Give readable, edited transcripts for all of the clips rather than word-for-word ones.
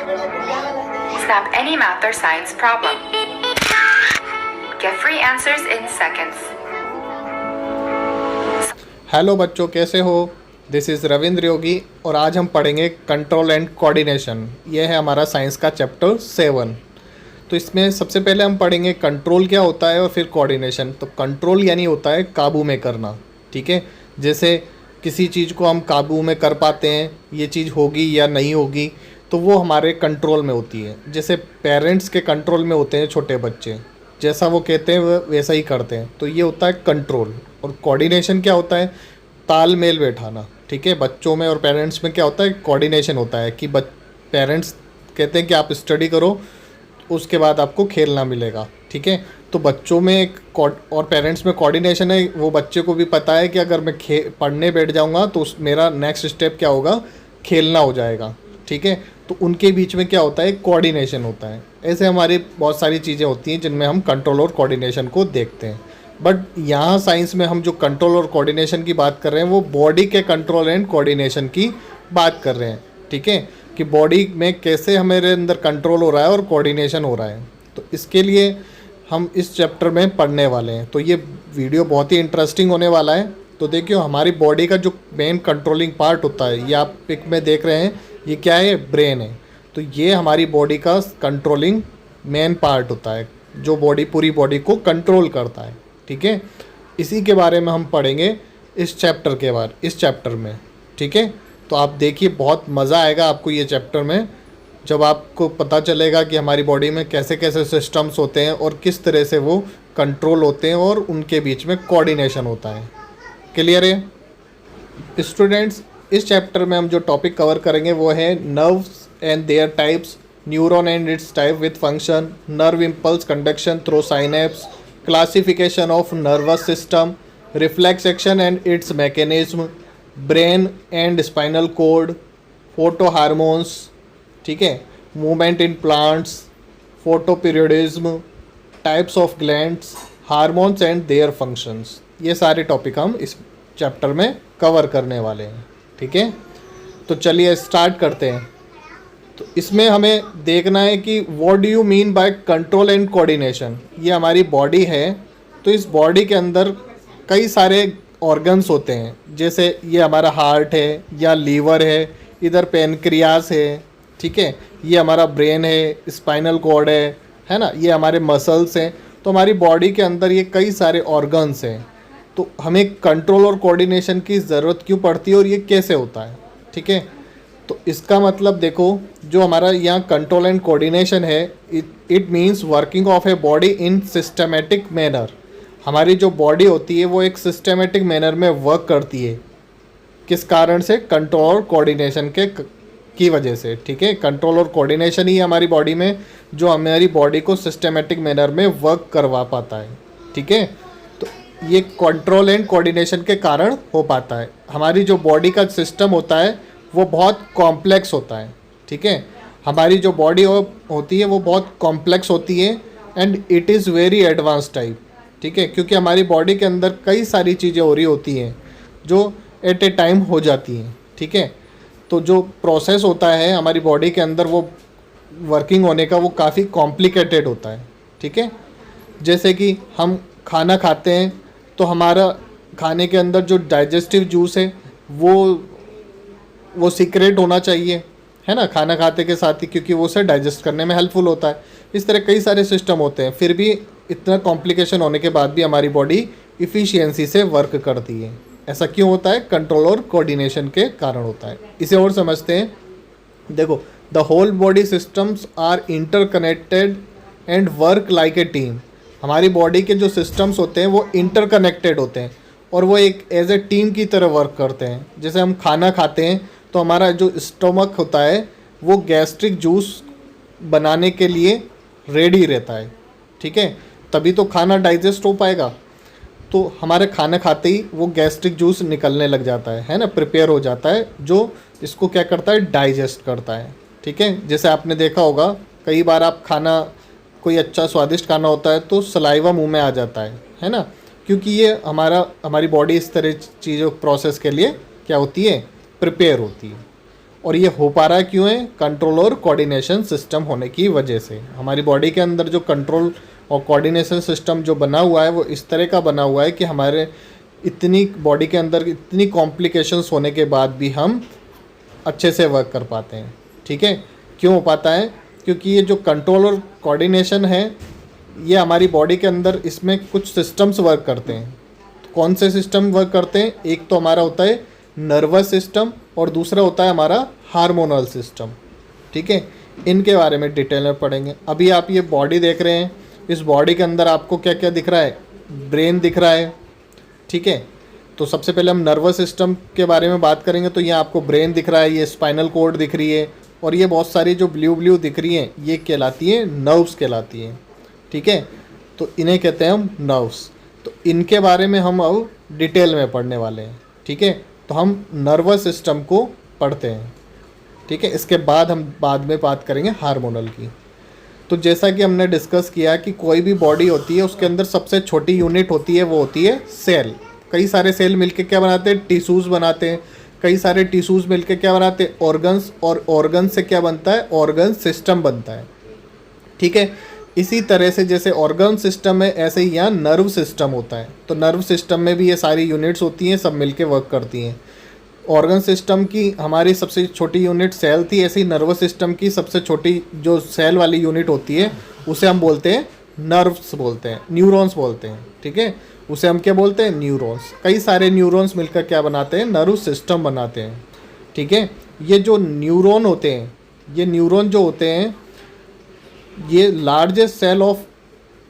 Snap any math or science problem. Get free answers in seconds. Hello बच्चों, कैसे हो? This is Ravindra योगी और आज हम पढ़ेंगे कंट्रोल एंड कोऑर्डिनेशन। ये है हमारा साइंस का चैप्टर 7। तो इसमें सबसे पहले हम पढ़ेंगे कंट्रोल क्या होता है और फिर कोऑर्डिनेशन। तो कंट्रोल यानी होता है काबू में करना, ठीक है। जैसे किसी चीज़ को हम काबू में कर पाते हैं, ये चीज़ होगी या नहीं होगी, तो वो हमारे कंट्रोल में होती है। जैसे पेरेंट्स के कंट्रोल में होते हैं छोटे बच्चे, जैसा वो कहते हैं वो वैसा ही करते हैं, तो ये होता है कंट्रोल। और कोऑर्डिनेशन क्या होता है? तालमेल बैठाना, ठीक है। बच्चों में और पेरेंट्स में क्या होता है? कोऑर्डिनेशन होता है कि पेरेंट्स कहते हैं कि आप स्टडी करो, उसके बाद आपको खेलना मिलेगा, ठीक है। तो बच्चों में एक और पेरेंट्स में कोऑर्डिनेशन है। वो बच्चे को भी पता है कि अगर मैं पढ़ने बैठ जाऊंगा तो मेरा नेक्स्ट स्टेप क्या होगा? खेलना हो जाएगा, ठीक है। तो उनके बीच में क्या होता है? कोऑर्डिनेशन होता है। ऐसे हमारी बहुत सारी चीज़ें होती हैं जिनमें हम कंट्रोल और कोऑर्डिनेशन को देखते हैं। बट यहाँ साइंस में हम जो कंट्रोल और कोऑर्डिनेशन की बात कर रहे हैं वो बॉडी के कंट्रोल एंड कोऑर्डिनेशन की बात कर रहे हैं, ठीक है। कि बॉडी में कैसे हमारे अंदर कंट्रोल हो रहा है और कोऑर्डिनेशन हो रहा है। तो इसके लिए हम इस चैप्टर में पढ़ने वाले हैं। तो ये वीडियो बहुत ही इंटरेस्टिंग होने वाला है। तो देखियो, हमारी बॉडी का जो मेन कंट्रोलिंग पार्ट होता है, ये आप पिक में देख रहे हैं, ये क्या है? ब्रेन है। तो ये हमारी बॉडी का कंट्रोलिंग मेन पार्ट होता है, जो पूरी बॉडी को कंट्रोल करता है, ठीक है। इसी के बारे में हम पढ़ेंगे इस चैप्टर में, ठीक है। तो आप देखिए, बहुत मज़ा आएगा आपको ये चैप्टर में, जब आपको पता चलेगा कि हमारी बॉडी में कैसे कैसे सिस्टम्स होते हैं और किस तरह से वो कंट्रोल होते हैं और उनके बीच में कोऑर्डिनेशन होता है। क्लियर है स्टूडेंट्स? इस चैप्टर में हम जो टॉपिक कवर करेंगे वो है nerves and their types, neuron and its type with function, nerve impulse conduction through synapse, classification of nervous system, reflex action and its mechanism, brain and spinal cord, phyto hormones, ठीक है, movement in plants, photoperiodism, types of glands, hormones and their functions. ये सारे topic हम इस chapter में cover करने वाले हैं, ठीक है। तो चलिए स्टार्ट करते हैं। तो इसमें हमें देखना है कि what do you mean by control and coordination. ये हमारी बॉडी है, तो इस बॉडी के अंदर कई सारे ऑर्गन्स होते हैं। जैसे ये हमारा हार्ट है या लीवर है, इधर पेनक्रियास है, ठीक है, ये हमारा ब्रेन है, स्पाइनल कॉर्ड है ना, ये हमारे मसल्स हैं। तो हमारी बॉडी के अंदर ये कई सारे ऑर्गन्स हैं। तो हमें कंट्रोल और कोऑर्डिनेशन की ज़रूरत क्यों पड़ती है और ये कैसे होता है, ठीक है। तो इसका मतलब देखो, जो हमारा यहाँ कंट्रोल एंड कोऑर्डिनेशन है, it means working of a body in systematic manner. हमारी जो बॉडी होती है वो एक सिस्टमेटिक मैनर में वर्क करती है। किस कारण से? कंट्रोल और कोऑर्डिनेशन की वजह से, ठीक है। कंट्रोल और कोऑर्डिनेशन ही हमारी बॉडी में जो हमारी बॉडी को सिस्टमेटिक मैनर में वर्क करवा पाता है, ठीक है। तो ये कंट्रोल एंड कोऑर्डिनेशन के कारण हो पाता है। हमारी जो बॉडी का सिस्टम होता है वो बहुत कॉम्प्लेक्स होता है, ठीक है। हमारी जो बॉडी होती है वो बहुत कॉम्प्लेक्स होती है and it is very advance type, ठीक है। क्योंकि हमारी बॉडी के अंदर कई सारी चीज़ें हो रही होती हैं जो एट ए टाइम हो जाती हैं, ठीक है। तो जो प्रोसेस होता है हमारी बॉडी के अंदर वो वर्किंग होने का वो काफ़ी कॉम्प्लिकेटेड होता है, ठीक है। जैसे कि हम खाना खाते हैं तो हमारा खाने के अंदर जो डाइजेस्टिव जूस है वो सीक्रेट होना चाहिए, है ना, खाना खाते के साथ ही, क्योंकि वो उसे डाइजेस्ट करने में हेल्पफुल होता है। इस तरह कई सारे सिस्टम होते हैं, फिर भी इतना कॉम्प्लिकेशन होने के बाद भी हमारी बॉडी इफ़िशियंसी से वर्क करती है। ऐसा क्यों होता है? कंट्रोल और कोऑर्डिनेशन के कारण होता है। इसे और समझते हैं। देखो, the whole body systems are interconnected and work like a team. हमारी बॉडी के जो सिस्टम्स होते हैं वो इंटरकनेक्टेड होते हैं और वो एक एज ए टीम की तरह वर्क करते हैं। जैसे हम खाना खाते हैं तो हमारा जो स्टमक होता है वो गैस्ट्रिक जूस बनाने के लिए रेडी रहता है, ठीक है, तभी तो खाना डाइजेस्ट हो पाएगा। तो हमारे खाना खाते ही वो गैस्ट्रिक जूस निकलने लग जाता है ना, प्रिपेयर हो जाता है, जो इसको क्या करता है? डाइजेस्ट करता है, ठीक है। जैसे आपने देखा होगा कई बार आप खाना, कोई अच्छा स्वादिष्ट खाना होता है तो सलाइवा मुंह में आ जाता है ना, क्योंकि ये हमारी बॉडी इस तरह चीज़ों प्रोसेस के लिए क्या होती है? प्रिपेयर होती है। और ये हो पा रहा है क्यों है? कंट्रोल और कोऑर्डिनेशन सिस्टम होने की वजह से। हमारी बॉडी के अंदर जो कंट्रोल और कोऑर्डिनेशन सिस्टम जो बना हुआ है वो इस तरह का बना हुआ है कि हमारे इतनी बॉडी के अंदर इतनी कॉम्प्लिकेशंस होने के बाद भी हम अच्छे से वर्क कर पाते हैं। ठीक है, क्यों हो पाता है? क्योंकि ये जो कंट्रोल और कोऑर्डिनेशन है ये हमारी बॉडी के अंदर इसमें कुछ सिस्टम्स वर्क करते हैं। तो कौन से सिस्टम वर्क करते हैं? एक तो हमारा होता है नर्वस सिस्टम और दूसरा होता है हमारा हार्मोनल सिस्टम। ठीक है, इनके बारे में डिटेल में पढ़ेंगे। अभी आप ये बॉडी देख रहे हैं, इस बॉडी के अंदर आपको क्या क्या दिख रहा है? ब्रेन दिख रहा है। ठीक है, तो सबसे पहले हम नर्वस सिस्टम के बारे में बात करेंगे। तो ये आपको ब्रेन दिख रहा है, ये स्पाइनल कॉर्ड दिख रही है और ये बहुत सारी जो ब्लू ब्लू दिख रही हैं ये कहलाती हैं नर्व्स कहलाती हैं। ठीक है, तो इन्हें कहते हैं हम नर्व्स। तो इनके बारे में हम अब डिटेल में पढ़ने वाले हैं। ठीक है, तो हम नर्वस सिस्टम को पढ़ते हैं। ठीक है, इसके बाद हम बाद में बात करेंगे हार्मोनल की। तो जैसा कि हमने डिस्कस किया कि कोई भी बॉडी होती है उसके अंदर सबसे छोटी यूनिट होती है, वो होती है सेल। कई सारे सेल मिलके क्या बनाते हैं? टिश्यूज़ बनाते हैं। कई सारे टिश्यूज़ मिलके क्या बनाते हैं? ऑर्गन्स। और ऑर्गन से क्या बनता है? ऑर्गन सिस्टम बनता है। ठीक है, इसी तरह से जैसे ऑर्गन सिस्टम है ऐसे ही यहाँ नर्व सिस्टम होता है। तो नर्व सिस्टम में भी ये सारी यूनिट्स होती हैं, सब मिलके वर्क करती हैं। ऑर्गन सिस्टम की हमारी सबसे छोटी यूनिट सेल थी, ऐसी नर्वस सिस्टम की सबसे छोटी जो सेल वाली यूनिट होती है उसे हम बोलते हैं नर्व्स बोलते हैं, न्यूरॉन्स बोलते हैं। ठीक है, उसे हम क्या बोलते हैं? न्यूरॉन्स। कई सारे न्यूरॉन्स मिलकर क्या बनाते हैं? नर्व सिस्टम बनाते हैं। ठीक है, ये जो न्यूरॉन होते हैं, ये न्यूरॉन जो होते हैं ये largest cell of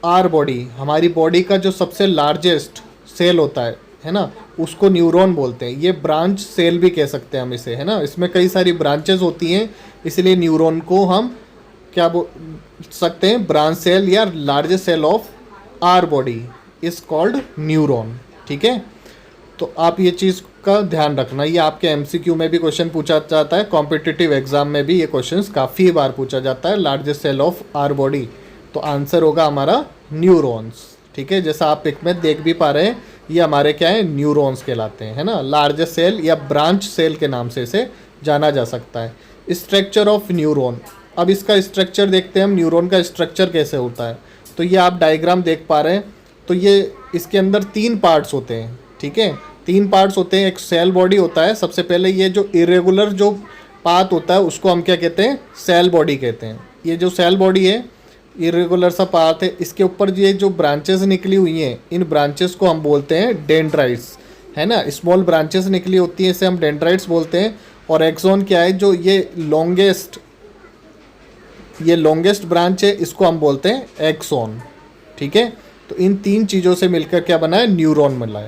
our body, हमारी बॉडी का जो सबसे लार्जेस्ट सेल होता है ना, उसको न्यूरॉन बोलते हैं। ये ब्रांच सेल भी कह सकते हैं हम इसे, है ना। इसमें कई सारी ब्रांचेस होती हैं, इसलिए न्यूरॉन को हम क्या बोल सकते हैं? ब्रांच सेल या largest cell of our body is called neuron. ठीक है, तो आप ये चीज़ का ध्यान रखना। ये आपके एमसीक्यू में भी क्वेश्चन पूछा जाता है, कॉम्पिटिटिव एग्जाम में भी ये क्वेश्चन काफ़ी बार पूछा जाता है। Largest cell of our body, तो आंसर होगा हमारा न्यूरॉन्स। ठीक है, जैसा आप पिक में देख भी पा रहे हैं ये हमारे क्या है? न्यूरॉन्स कहलाते हैं, है ना। लार्जेस्ट सेल या ब्रांच सेल के नाम से इसे जाना जा सकता है। स्ट्रक्चर ऑफ न्यूरॉन, अब इसका स्ट्रक्चर देखते हैं हम, न्यूरॉन का स्ट्रक्चर कैसे होता है। तो ये आप डायग्राम देख पा रहे हैं, तो ये इसके अंदर 3 पार्ट्स होते हैं। ठीक है, 3 पार्ट्स होते हैं। एक सेल बॉडी होता है। सबसे पहले ये जो इरेगुलर जो पाथ होता है उसको हम क्या कहते हैं? सेल बॉडी कहते हैं। ये जो सेल बॉडी है इरेगुलर सा पाथ है, इसके ऊपर ये जो ब्रांचेस निकली हुई हैं इन ब्रांचेस को हम बोलते हैं डेंड्राइट्स, है ना। स्मॉल ब्रांचेस निकली होती हैं, इसे हम डेंड्राइट्स बोलते हैं। और एक्सॉन क्या है? जो ये लॉन्गेस्ट ब्रांच है इसको हम बोलते हैं एक्सॉन। ठीक है, तो इन 3 चीज़ों से मिलकर क्या बना है? न्यूरॉन मिला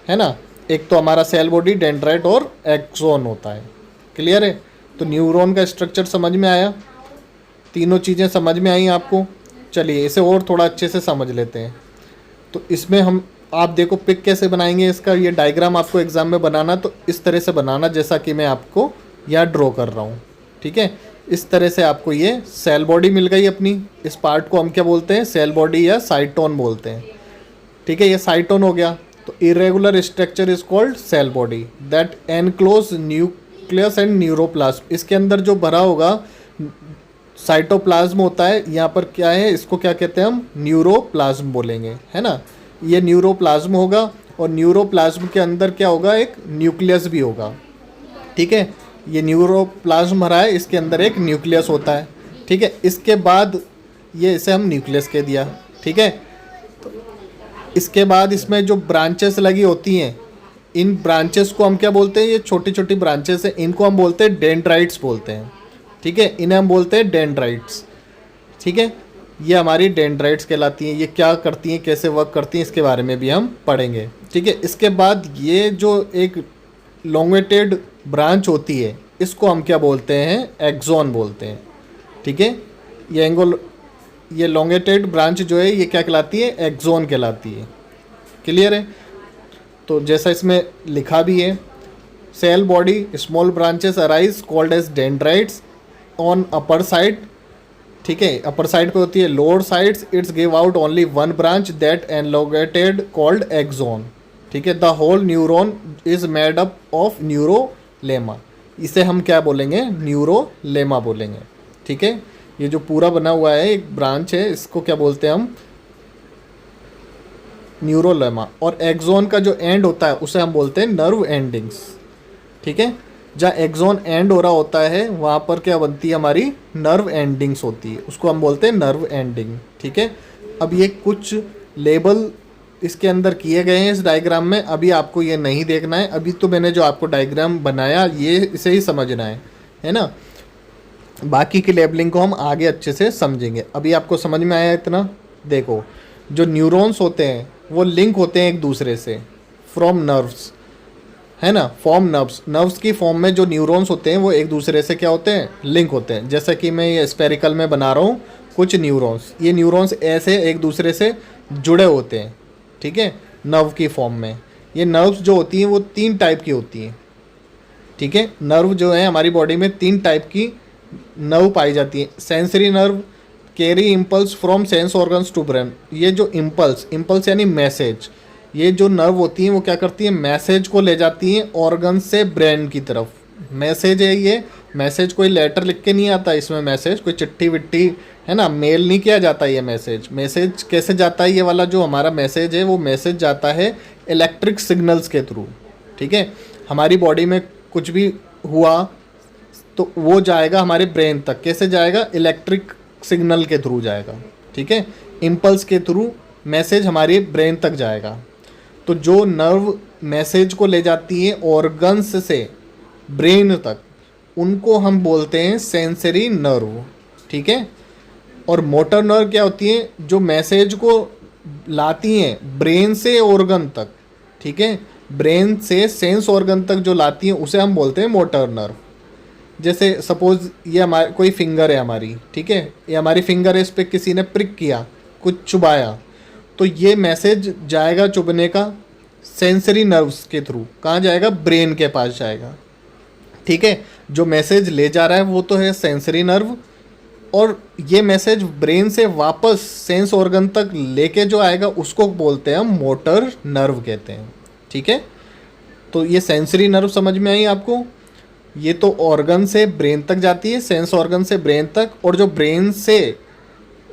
है ना। एक तो हमारा सेल बॉडी, डेंड्राइट और एक्सॉन होता है। क्लियर है? तो न्यूरॉन का स्ट्रक्चर समझ में आया, तीनों चीज़ें समझ में आई आपको। चलिए इसे और थोड़ा अच्छे से समझ लेते हैं। तो इसमें हम आप देखो पिक कैसे बनाएंगे इसका, ये डायग्राम आपको एग्जाम में बनाना तो इस तरह से बनाना जैसा कि मैं आपको यहाँ ड्रॉ कर रहा हूँ। ठीक है, इस तरह से आपको ये सेल बॉडी मिल गई अपनी। इस पार्ट को हम क्या बोलते हैं? सेल बॉडी या साइटोन बोलते हैं। ठीक है, ये साइटोन हो गया। तो irregular structure is called cell body that enclose nucleus and neuroplasm. इसके अंदर जो भरा होगा साइटोप्लाज्म होता है, यहाँ पर क्या है? इसको क्या कहते हैं हम? न्यूरोप्लाज्म बोलेंगे, है ना। ये न्यूरोप्लाज्म होगा और न्यूरोप्लाज्म के अंदर क्या होगा? एक न्यूक्लियस भी होगा। ठीक है, ये न्यूरोप्लाज्म भरा है, इसके अंदर एक न्यूक्लियस होता है। ठीक है, इसके बाद ये इसे हम न्यूक्लियस कह दिया। ठीक है, तो इसके बाद इसमें जो ब्रांचेस लगी होती हैं इन ब्रांचेस को हम क्या बोलते हैं? ये छोटी छोटी ब्रांचेस हैं, इनको हम बोलते हैं डेंड्राइट्स बोलते हैं। ठीक है, इन्हें हम बोलते हैं डेंड्राइट्स। ठीक है, ये हमारी डेंड्राइट्स कहलाती हैं। ये क्या करती हैं, कैसे वर्क करती हैं, इसके बारे में भी हम पढ़ेंगे। ठीक है, इसके बाद ये जो एक लोंगेटेड ब्रांच होती है इसको हम क्या बोलते हैं? एक्सॉन बोलते हैं। ठीक है, ये लोंगेटेड ब्रांच जो है ये क्या कहलाती है? एक्सॉन कहलाती है। क्लियर है? तो जैसा इसमें लिखा भी है, cell body small branches arise called as dendrites on upper side. ठीक है, अपर साइड पे होती है। Lower sides it's give out only 1 branch that elongated called axon. ठीक है, the whole neuron is made up of neurolemma. इसे हम क्या बोलेंगे, न्यूरोलेमा बोलेंगे। ठीक है, ये जो पूरा बना हुआ है एक ब्रांच है, इसको क्या बोलते हैं हम, न्यूरोलेमा। और एक्सोन का जो एंड होता है उसे हम बोलते हैं नर्व एंडिंग्स। ठीक है, जहाँ एक्सोन एंड हो रहा होता है वहाँ पर क्या बनती है हमारी, नर्व एंडिंग्स होती है, उसको हम बोलते हैं नर्व एंडिंग। ठीक है, अब ये कुछ लेबल इसके अंदर किए गए हैं इस डायग्राम में, अभी आपको ये नहीं देखना है, अभी तो मैंने जो आपको डायग्राम बनाया ये इसे ही समझना है ना। बाकी की लेबलिंग को हम आगे अच्छे से समझेंगे। अभी आपको समझ में आया इतना? देखो, जो न्यूरॉन्स होते हैं वो लिंक होते हैं एक दूसरे से फ्रॉम नर्व्स, है ना, फॉर्म नर्व्स। नर्व्स की फॉर्म में जो न्यूरॉन्स होते हैं वो एक दूसरे से क्या होते हैं, लिंक होते हैं। जैसा कि मैं ये स्पेरिकल में बना रहा हूँ कुछ न्यूरॉन्स, ये न्यूरॉन्स ऐसे एक दूसरे से जुड़े होते हैं। ठीक है, नर्व की फॉर्म में। ये नर्व्स जो होती हैं वो 3 टाइप की होती हैं। ठीक है, नर्व जो है हमारी बॉडी में 3 टाइप की नर्व पाई जाती है। Sensory nerve carry impulse from sense organs to brain. ये जो इम्पल्स यानी मैसेज, ये जो नर्व होती हैं वो क्या करती हैं, मैसेज को ले जाती हैं ऑर्गन से ब्रेन की तरफ। मैसेज है ये, मैसेज कोई लेटर लिख के नहीं आता इसमें, मैसेज कोई चिट्ठी विट्ठी है ना, मेल नहीं किया जाता ये मैसेज कैसे जाता है, ये वाला जो हमारा मैसेज है वो मैसेज जाता है इलेक्ट्रिक सिग्नल्स के थ्रू। ठीक है, हमारी बॉडी में कुछ भी हुआ तो वो जाएगा हमारे ब्रेन तक, कैसे जाएगा, इलेक्ट्रिक सिग्नल के थ्रू जाएगा। ठीक है, इम्पल्स के थ्रू मैसेज हमारे ब्रेन तक जाएगा। तो जो नर्व मैसेज को ले जाती है ऑर्गन्स से ब्रेन तक, उनको हम बोलते हैं सेंसरी नर्व। ठीक है, और मोटर नर्व क्या होती है, जो मैसेज को लाती हैं ब्रेन से ऑर्गन तक। ठीक है, ब्रेन से सेंस ऑर्गन तक जो लाती हैं उसे हम बोलते हैं मोटर नर्व। जैसे सपोज ये हमारे कोई फिंगर है हमारी, ठीक है, ये हमारी फिंगर है, इस पर किसी ने प्रिक किया, कुछ चुभाया, तो ये मैसेज जाएगा चुभने का सेंसरी नर्व्स के थ्रू, कहाँ जाएगा, ब्रेन के पास जाएगा। ठीक है, जो मैसेज ले जा रहा है वो तो है सेंसरी नर्व, और ये मैसेज ब्रेन से वापस सेंस ऑर्गन तक लेके जो आएगा उसको बोलते हैं हम मोटर नर्व कहते हैं। ठीक है, तो ये सेंसरी नर्व समझ में आई आपको? ये तो ऑर्गन से ब्रेन तक जाती है, सेंस ऑर्गन से ब्रेन तक, और जो ब्रेन से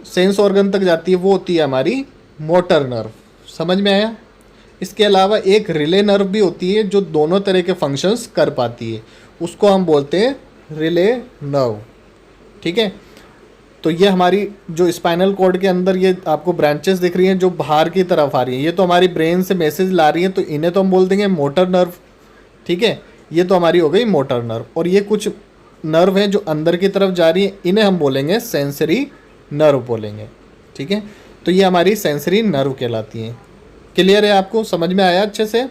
सेंस ऑर्गन तक जाती है वो होती है हमारी मोटर नर्व। समझ में आया? इसके अलावा एक रिले नर्व भी होती है जो दोनों तरह के फंक्शंस कर पाती है, उसको हम बोलते हैं रिले नर्व। ठीक है, तो ये हमारी जो स्पाइनल कॉर्ड के अंदर ये आपको ब्रांचेस दिख रही हैं जो बाहर की तरफ आ रही हैं, ये तो हमारी ब्रेन से मैसेज ला रही हैं, तो इन्हें तो हम बोल देंगे मोटर नर्व। ठीक है, ये तो हमारी हो गई मोटर नर्व। और ये कुछ नर्व हैं जो अंदर की तरफ जा रही हैं, इन्हें हम बोलेंगे सेंसरी नर्व बोलेंगे। ठीक है, तो ये हमारी सेंसरी नर्व कहलाती हैं। क्लियर है आपको? समझ में आया अच्छे से?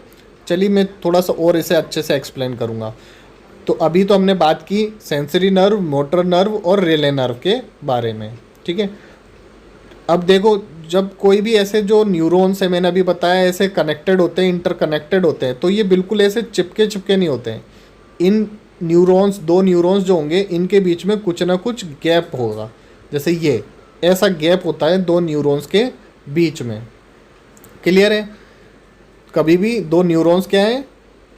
चलिए मैं थोड़ा सा और इसे अच्छे से एक्सप्लेन करूँगा। तो अभी तो हमने बात की सेंसरी नर्व, मोटर नर्व और रिले नर्व के बारे में। ठीक है, अब देखो, जब कोई भी ऐसे जो न्यूरॉन्स है मैंने अभी बताया ऐसे कनेक्टेड होते हैं, इंटरकनेक्टेड होते हैं, तो ये बिल्कुल ऐसे चिपके नहीं होते हैं। इन न्यूरॉन्स, 2 न्यूरॉन्स जो होंगे इनके बीच में कुछ ना कुछ गैप होगा। जैसे ये ऐसा गैप होता है 2 न्यूरॉन्स के बीच में। क्लियर है? कभी भी 2 न्यूरॉन्स क्या है,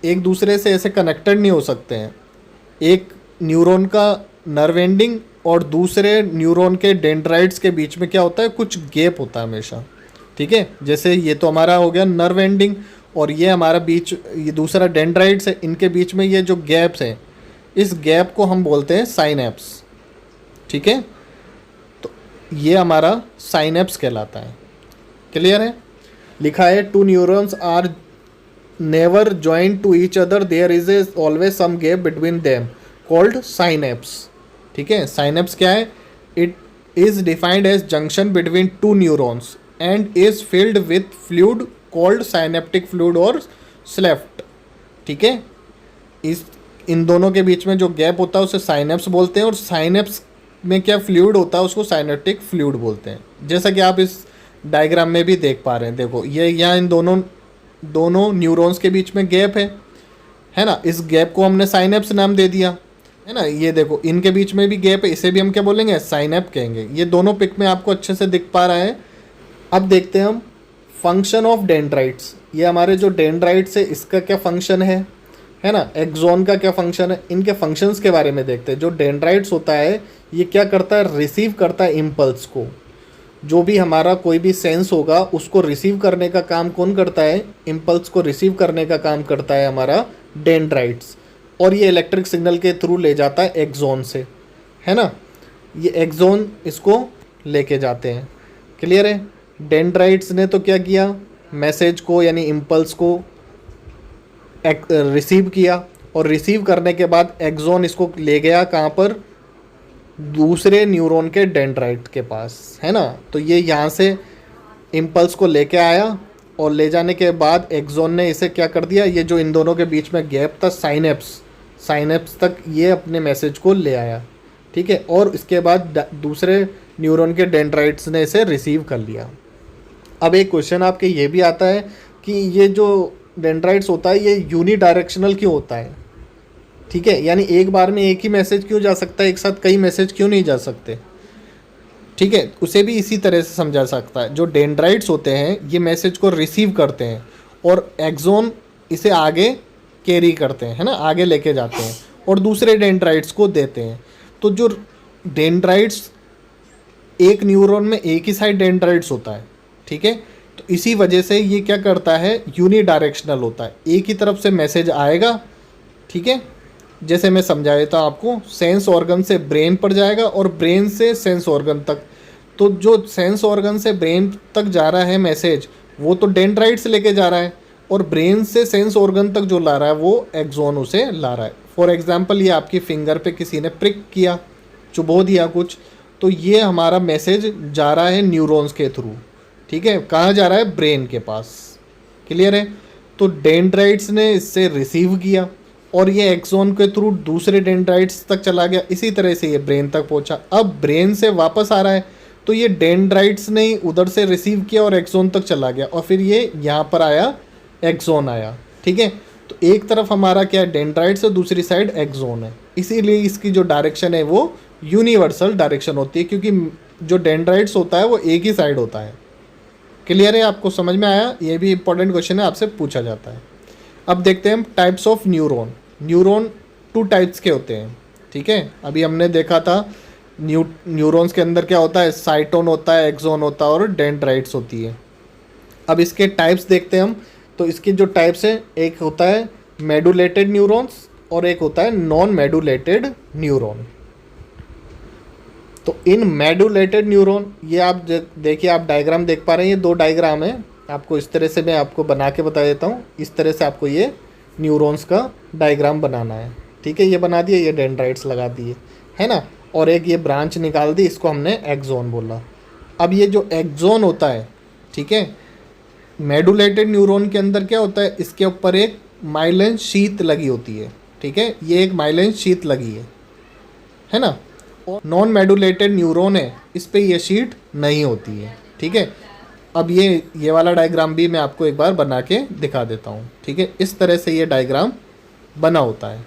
एक दूसरे से ऐसे कनेक्टेड नहीं हो सकते हैं। एक न्यूरॉन का नर्व एंडिंग और दूसरे न्यूरॉन के डेंड्राइट्स के बीच में क्या होता है, कुछ गैप होता है हमेशा। ठीक है, जैसे ये तो हमारा हो गया नर्व एंडिंग, और ये हमारा बीच, ये दूसरा डेंड्राइट्स है, इनके बीच में ये जो गैप्स हैं, इस गैप को हम बोलते हैं साइनेप्स। ठीक है, तो ये हमारा साइनेप्स कहलाता है। क्लियर है? लिखा है 2 neurons are never joined to each other, there is always some gap between them called synapse. ठीक है, synapse क्या है? It is defined as junction between 2 neurons and is filled with fluid called synaptic fluid or SLEFT. ठीक है, इन दोनों के बीच में जो गैप होता है उसे साइनेप्स बोलते हैं, और साइनेप्स में क्या फ्लूइड होता है उसको साइनेप्टिक फ्लूइड बोलते हैं। जैसा कि आप इस डायग्राम में भी देख पा रहे हैं। देखो, ये यहाँ इन दोनों न्यूरॉन्स के बीच में गैप है ना, इस गैप को हमने साइनेप्स नाम दे दिया, है ना। ये देखो, इनके बीच में भी गैप है, इसे भी हम क्या बोलेंगे, साइनेप कहेंगे। ये दोनों पिक में आपको अच्छे से दिख पा रहा है। अब देखते हैं हम फंक्शन ऑफ डेंड्राइट्स। ये हमारे जो डेंड्राइट्स है इसका क्या फंक्शन है है ना। एक्सॉन का क्या फंक्शन है, इनके फंक्शंस के बारे में देखते हैं। जो डेंड्राइट्स होता है ये क्या करता है, रिसीव करता है इम्पल्स को। जो भी हमारा कोई भी सेंस होगा उसको रिसीव करने का काम कौन करता है, इम्पल्स को रिसीव करने का काम करता है हमारा डेंड्राइट्स। और ये इलेक्ट्रिक सिग्नल के थ्रू ले जाता है एक्सॉन से, है ना। ये एक्सॉन इसको लेके जाते हैं। क्लियर है। डेंड्राइट्स ने तो क्या किया, मैसेज को यानी इम्पल्स को रिसीव किया, और रिसीव करने के बाद एक्सॉन इसको ले गया कहाँ पर, दूसरे न्यूरॉन के डेंड्राइट के पास, है ना। तो ये यहाँ से इम्पल्स को लेके आया, और ले जाने के बाद एक्सॉन ने इसे क्या कर दिया, ये जो इन दोनों के बीच में गैप था साइनेप्स तक ये अपने मैसेज को ले आया, ठीक है। और इसके बाद दूसरे न्यूरॉन के डेंड्राइट्स ने इसे रिसीव कर लिया। अब एक क्वेश्चन आपके ये भी आता है कि ये जो डेंड्राइट्स होता है ये यूनिडायरेक्शनल क्यों होता है, ठीक है। यानी एक बार में एक ही मैसेज क्यों जा सकता है, एक साथ कई मैसेज क्यों नहीं जा सकते, ठीक है। उसे भी इसी तरह से समझा सकता है। जो डेंड्राइट्स होते हैं ये मैसेज को रिसीव करते हैं और एक्सॉन इसे आगे कैरी करते हैं, है ना, आगे लेके जाते हैं और दूसरे डेंड्राइट्स को देते हैं। तो जो डेंड्राइट्स, एक न्यूरॉन में एक ही साइड डेंड्राइट्स होता है, ठीक है। तो इसी वजह से ये क्या करता है, यूनिडायरेक्शनल होता है, एक ही तरफ से मैसेज आएगा, ठीक है। जैसे मैं समझा देता हूँ आपको, सेंस ऑर्गन से ब्रेन पर जाएगा और ब्रेन से सेंस ऑर्गन तक। तो जो सेंस ऑर्गन से ब्रेन तक जा रहा है मैसेज वो तो डेंड्राइट्स लेके जा रहा है, और ब्रेन से सेंस ऑर्गन तक जो ला रहा है वो एक्सॉन उसे ला रहा है। फॉर एग्जांपल ये आपकी फिंगर पे किसी ने प्रिक किया, चुभो दिया कुछ, तो ये हमारा मैसेज जा रहा है न्यूरॉन्स के थ्रू, ठीक है। कहाँ जा रहा है, ब्रेन के पास। क्लियर है। तो डेंड्राइट्स ने इससे रिसीव किया और ये एक्सॉन के थ्रू दूसरे डेंड्राइट्स तक चला गया, इसी तरह से ये ब्रेन तक पहुंचा। अब ब्रेन से वापस आ रहा है तो ये डेंड्राइट्स ने ही उधर से रिसीव किया और एक्सॉन तक चला गया, और फिर ये यहाँ पर आया, एक्सॉन आया, ठीक है। तो एक तरफ हमारा क्या है, डेंड्राइट्स, और दूसरी साइड एक्सॉन है। इसीलिए इसकी जो डायरेक्शन है वो यूनिवर्सल डायरेक्शन होती है, क्योंकि जो डेंड्राइट्स होता है वो एक ही साइड होता है। क्लियर है, आपको समझ में आया। ये भी इंपॉर्टेंट क्वेश्चन है, आपसे पूछा जाता है। अब देखते हैं हम types of neuron. Neuron 2 types के होते हैं, ठीक है। अभी हमने देखा था न्यूरॉन्स के अंदर क्या होता है, साइटोन होता है, एक्सॉन होता है और डेंड्राइट्स होती है। अब इसके टाइप्स देखते हैं हम। तो इसके जो टाइप्स हैं, एक होता है मेडुलेटेड न्यूरॉन्स और एक होता है नॉन मेडुलेटेड न्यूरॉन। तो इन मेडुलेटेड न्यूरॉन, ये आप देखिए, आप डायग्राम देख पा रहे हैं, ये 2 डायग्राम है। आपको इस तरह से मैं आपको बना के बता देता हूँ। इस तरह से आपको ये न्यूरॉन्स का डायग्राम बनाना है, ठीक है। ये बना दिए, ये डेंड्राइट्स लगा दिए, है ना। और एक ये ब्रांच निकाल दी, इसको हमने एक्सॉन बोला। अब ये जो एक्सॉन होता है, ठीक है, मेडुलेटेड न्यूरॉन के अंदर क्या होता है, इसके ऊपर एक माइलिन शीथ लगी होती है, ठीक है। ये एक माइलिन शीथ लगी है ना। और नॉन मेडुलेटेड न्यूरॉन है, इस पर ये शीट नहीं होती है, ठीक है। अब ये वाला डायग्राम भी मैं आपको एक बार बना के दिखा देता हूँ, ठीक है। इस तरह से ये डायग्राम बना होता है,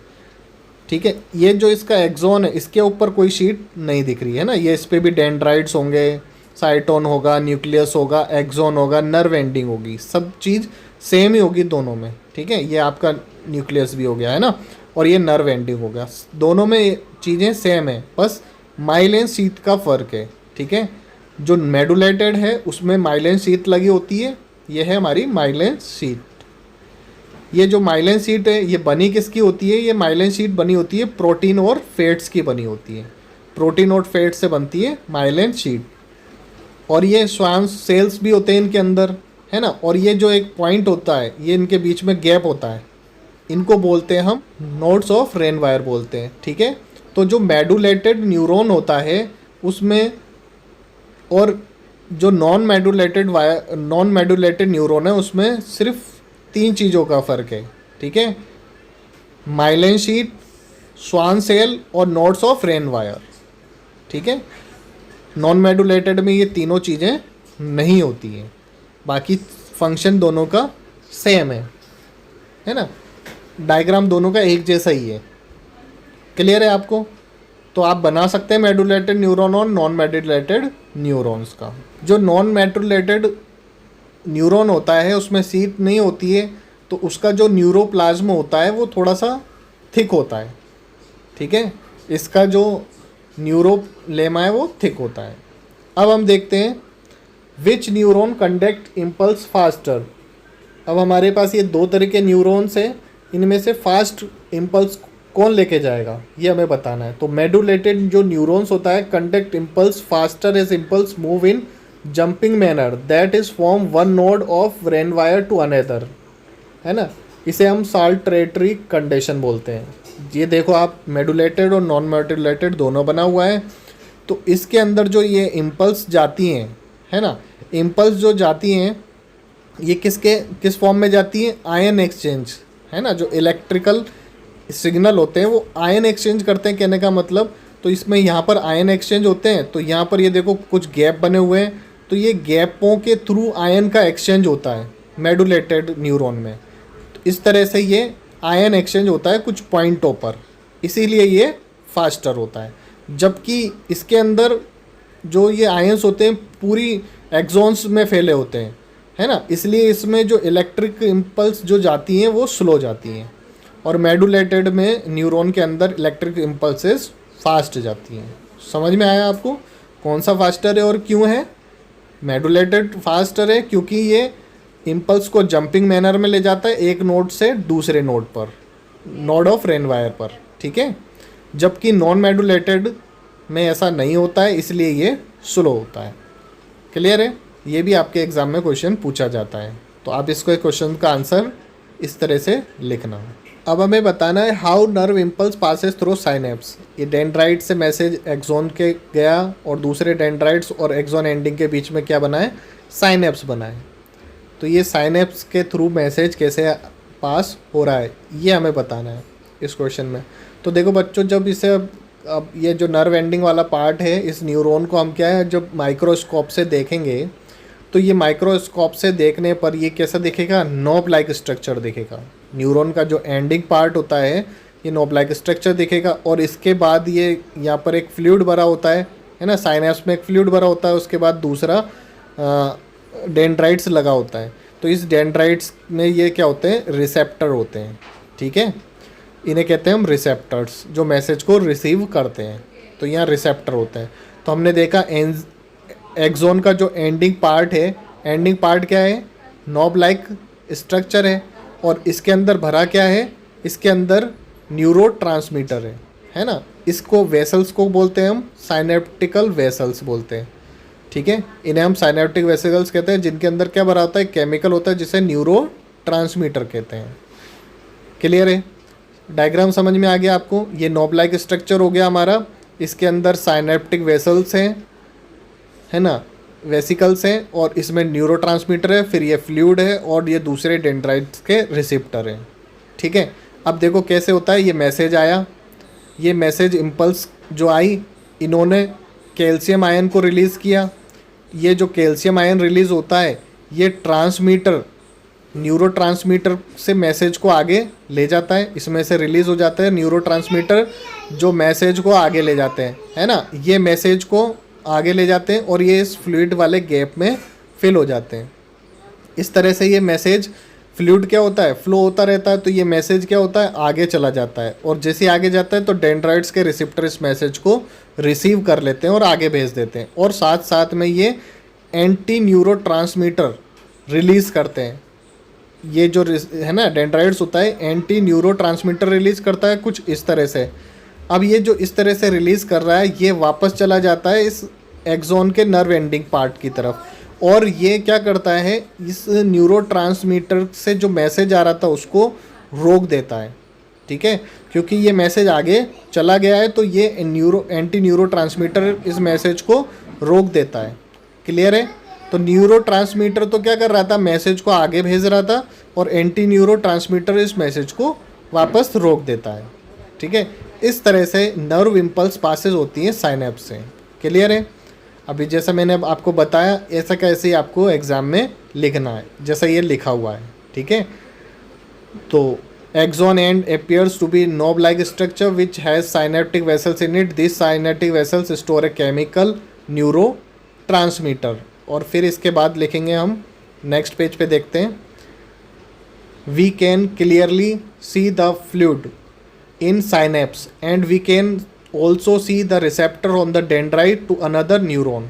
ठीक है। ये जो इसका एक्सॉन है, इसके ऊपर कोई शीट नहीं दिख रही है ना। ये इस पर भी डेंड्राइट्स होंगे, साइटोन होगा, न्यूक्लियस होगा, एक्सॉन होगा, नर्व एंडिंग होगी, सब चीज़ सेम ही होगी दोनों में, ठीक है। ये आपका न्यूक्लियस भी हो गया है ना, और ये नर्व एंडिंग हो गया। दोनों में चीज़ें सेम है, बस माइलिन शीथ का फ़र्क है, ठीक है। जो मेडुलेटेड है उसमें माइलिन शीथ लगी होती है, ये है हमारी माइलिन शीथ। ये जो माइलिन शीट है ये बनी किसकी होती है, ये माइलिन शीट बनी होती है प्रोटीन और फैट्स की बनी होती है। प्रोटीन और फैट से बनती है माइलिन शीट। और ये श्वान सेल्स भी होते हैं इनके अंदर, है ना। और ये जो एक पॉइंट होता है, ये इनके बीच में गैप होता है, इनको बोलते हैं हम नोड्स ऑफ रेनवायर बोलते हैं, ठीक है। तो जो मेडुलेटेड न्यूरॉन होता है उसमें, और जो नॉन मेडुलेटेड न्यूरॉन है उसमें सिर्फ 3 चीज़ों का फ़र्क है, ठीक है। माइलिन शीट, श्वान सेल और नोड्स ऑफ रेनवायर, ठीक है। नॉन मेडुलेटेड में ये तीनों चीज़ें नहीं होती हैं, बाकी फंक्शन दोनों का सेम है ना। डायग्राम दोनों का एक जैसा ही है। क्लियर है आपको। तो आप बना सकते हैं मेडुलेटेड न्यूरॉन और नॉन मेडुलेटेड न्यूरॉन्स का। जो नॉन मेडुलेटेड न्यूरॉन होता है उसमें शीट नहीं होती है, तो उसका जो न्यूरोप्लाज्म होता है वो थोड़ा सा थिक होता है, ठीक है। इसका जो न्यूरोलेमा है वो थिक होता है। अब हम देखते हैं विच न्यूरॉन कंडक्ट इम्पल्स फास्टर। अब हमारे पास ये दो तरह के न्यूरॉन्स हैं, इनमें से फास्ट इम्पल्स कौन लेके जाएगा ये हमें बताना है। तो मेडुलेटेड जो न्यूरॉन्स होता है conduct impulse faster as impulse move in jumping manner that is from one node of Ranvier to another, है ना। इसे हम साल्टेटरी कंडीशन बोलते हैं। ये देखो आप, मेडुलेटेड और नॉन मेडुलेटेड दोनों बना हुआ है। तो इसके अंदर जो ये इम्पल्स जाती हैं, है ना, इम्पल्स जो जाती हैं ये किस फॉर्म में जाती हैं, आयन एक्सचेंज, है ना। जो इलेक्ट्रिकल सिग्नल होते हैं वो आयन एक्सचेंज करते हैं, कहने का मतलब। तो इसमें यहाँ पर आयन एक्सचेंज होते हैं। तो यहाँ पर ये देखो कुछ गैप बने हुए हैं, तो ये गैपों के थ्रू आयन का एक्सचेंज होता है मेडुलेटेड न्यूरॉन में। तो इस तरह से ये आयन एक्सचेंज होता है कुछ पॉइंटों पर, इसीलिए ये फास्टर होता है। जबकि इसके अंदर जो ये आयंस होते हैं पूरी एक्सॉन्स में फैले होते हैं, है ना, इसलिए इसमें जो इलेक्ट्रिक इम्पल्स जो जाती हैं वो स्लो जाती हैं। और मेडुलेटेड में न्यूरॉन के अंदर इलेक्ट्रिक इम्पल्सेस फास्ट जाती हैं। समझ में आया आपको कौन सा फास्टर है और क्यों है? मेडुलेटेड फास्टर है क्योंकि ये इम्पल्स को जंपिंग मैनर में ले जाता है एक नोड से दूसरे नोड पर, नोड ऑफ ब्रेन वायर पर, ठीक है। जबकि नॉन मेडुलेटेड में ऐसा नहीं होता है, इसलिए ये स्लो होता है। क्लियर है? ये भी आपके एग्ज़ाम में क्वेश्चन पूछा जाता है। तो आप इसको क्वेश्चन का आंसर इस तरह से लिखना। अब हमें बताना है how nerve impulse passes through synapse. ये डेंड्राइट से मैसेज एक्सॉन के गया और दूसरे डेंड्राइट्स और एक्सॉन एंडिंग के बीच में क्या बना है, साइनेप्स बना है। तो ये साइनेप्स के थ्रू मैसेज कैसे पास हो रहा है ये हमें बताना है इस क्वेश्चन में। तो देखो बच्चों, जब इसे अब ये जो नर्व एंडिंग वाला पार्ट है इस न्यूरॉन को हम क्या है जब माइक्रोस्कोप से देखेंगे तो ये माइक्रोस्कोप से देखने पर ये कैसा दिखेगा, नोब लाइक स्ट्रक्चर दिखेगा। न्यूरॉन का जो एंडिंग पार्ट होता है ये नोब लाइक स्ट्रक्चर दिखेगा। और इसके बाद ये यहाँ पर एक फ्लूइड भरा होता है ना, साइनेप्स में एक फ्लूइड भरा होता है, उसके बाद दूसरा डेंड्राइट्स लगा होता है। तो इस डेंड्राइट्स में ये क्या होते हैं, रिसेप्टर होते हैं, ठीक है। इन्हें कहते हैं हम रिसेप्टर्स, जो मैसेज को रिसीव करते हैं। तो यहाँ रिसेप्टर होते हैं। तो हमने देखा एक्सॉन का जो एंडिंग पार्ट है, एंडिंग पार्ट क्या है, नॉब लाइक स्ट्रक्चर है। और इसके अंदर भरा क्या है, इसके अंदर न्यूरोट्रांसमीटर है ना। इसको वेसल्स को बोलते हैं हम, साइनेप्टिकल वेसल्स बोलते हैं, ठीक है। इन्हें हम साइनेप्टिक वेसल्स कहते हैं, जिनके अंदर क्या भरा होता है, केमिकल होता है जिसे न्यूरोट्रांसमीटर कहते हैं। क्लियर है? डायग्राम समझ में आ गया आपको? ये नॉब लाइक स्ट्रक्चर हो गया हमारा, इसके अंदर साइनेप्टिक वेसल्स हैं, है ना, वेसिकल्स हैं, और इसमें न्यूरोट्रांसमीटर है, फिर ये फ्लूइड है और ये दूसरे डेंड्राइट्स के रिसेप्टर हैं, ठीक है। अब देखो कैसे होता है, ये मैसेज आया, ये मैसेज इम्पल्स जो आई, इन्होंने कैल्शियम आयन को रिलीज़ किया। ये जो कैल्शियम आयन रिलीज़ होता है ये ट्रांसमीटर, न्यूरोट्रांसमीटर से मैसेज को आगे ले जाता है। इसमें से रिलीज़ हो जाता है न्यूरोट्रांसमीटर जो मैसेज को आगे ले जाते हैं, है ना। ये मैसेज को आगे ले जाते हैं और ये इस फ्लूइड वाले गैप में फिल हो जाते हैं। इस तरह से ये मैसेज, फ्लूइड क्या होता है, फ्लो होता रहता है, तो ये मैसेज क्या होता है, आगे चला जाता है। और जैसे आगे जाता है तो डेंड्राइट्स के रिसेप्टर इस मैसेज को रिसीव कर लेते हैं और आगे भेज देते हैं। और साथ साथ में ये एंटी न्यूरोट्रांसमीटर रिलीज़ करते हैं। ये जो है ना डेंड्राइट्स होता है, एंटी न्यूरोट्रांसमीटर रिलीज़ करता है कुछ इस तरह से। अब ये जो इस तरह से रिलीज़ कर रहा है ये वापस चला जाता है इस एक्सॉन के नर्व एंडिंग पार्ट की तरफ, और ये क्या करता है, इस न्यूरोट्रांसमीटर से जो मैसेज आ रहा था उसको रोक देता है, ठीक है। क्योंकि ये मैसेज आगे चला गया है तो ये एंटी न्यूरोट्रांसमीटर इस मैसेज को रोक देता है। क्लियर है? तो न्यूरोट्रांसमीटर तो क्या कर रहा था, मैसेज को आगे भेज रहा था, और एंटी न्यूरोट्रांसमीटर इस मैसेज को वापस रोक देता है, ठीक है। इस तरह से नर्व इम्पल्स पासेस होती हैं साइनेप्स से। क्लियर है? अभी जैसा मैंने अब आपको बताया ऐसा कैसे आपको एग्ज़ाम में लिखना है, जैसा ये लिखा हुआ है, ठीक है। तो axon end appears to be knob like structure which has synaptic vessels in it. These synaptic vessels store a chemical neurotransmitter. और फिर इसके बाद लिखेंगे हम, नेक्स्ट पेज पे देखते हैं, we can clearly see the fluid in synapse, and we can also see the receptor on the dendrite to another neuron.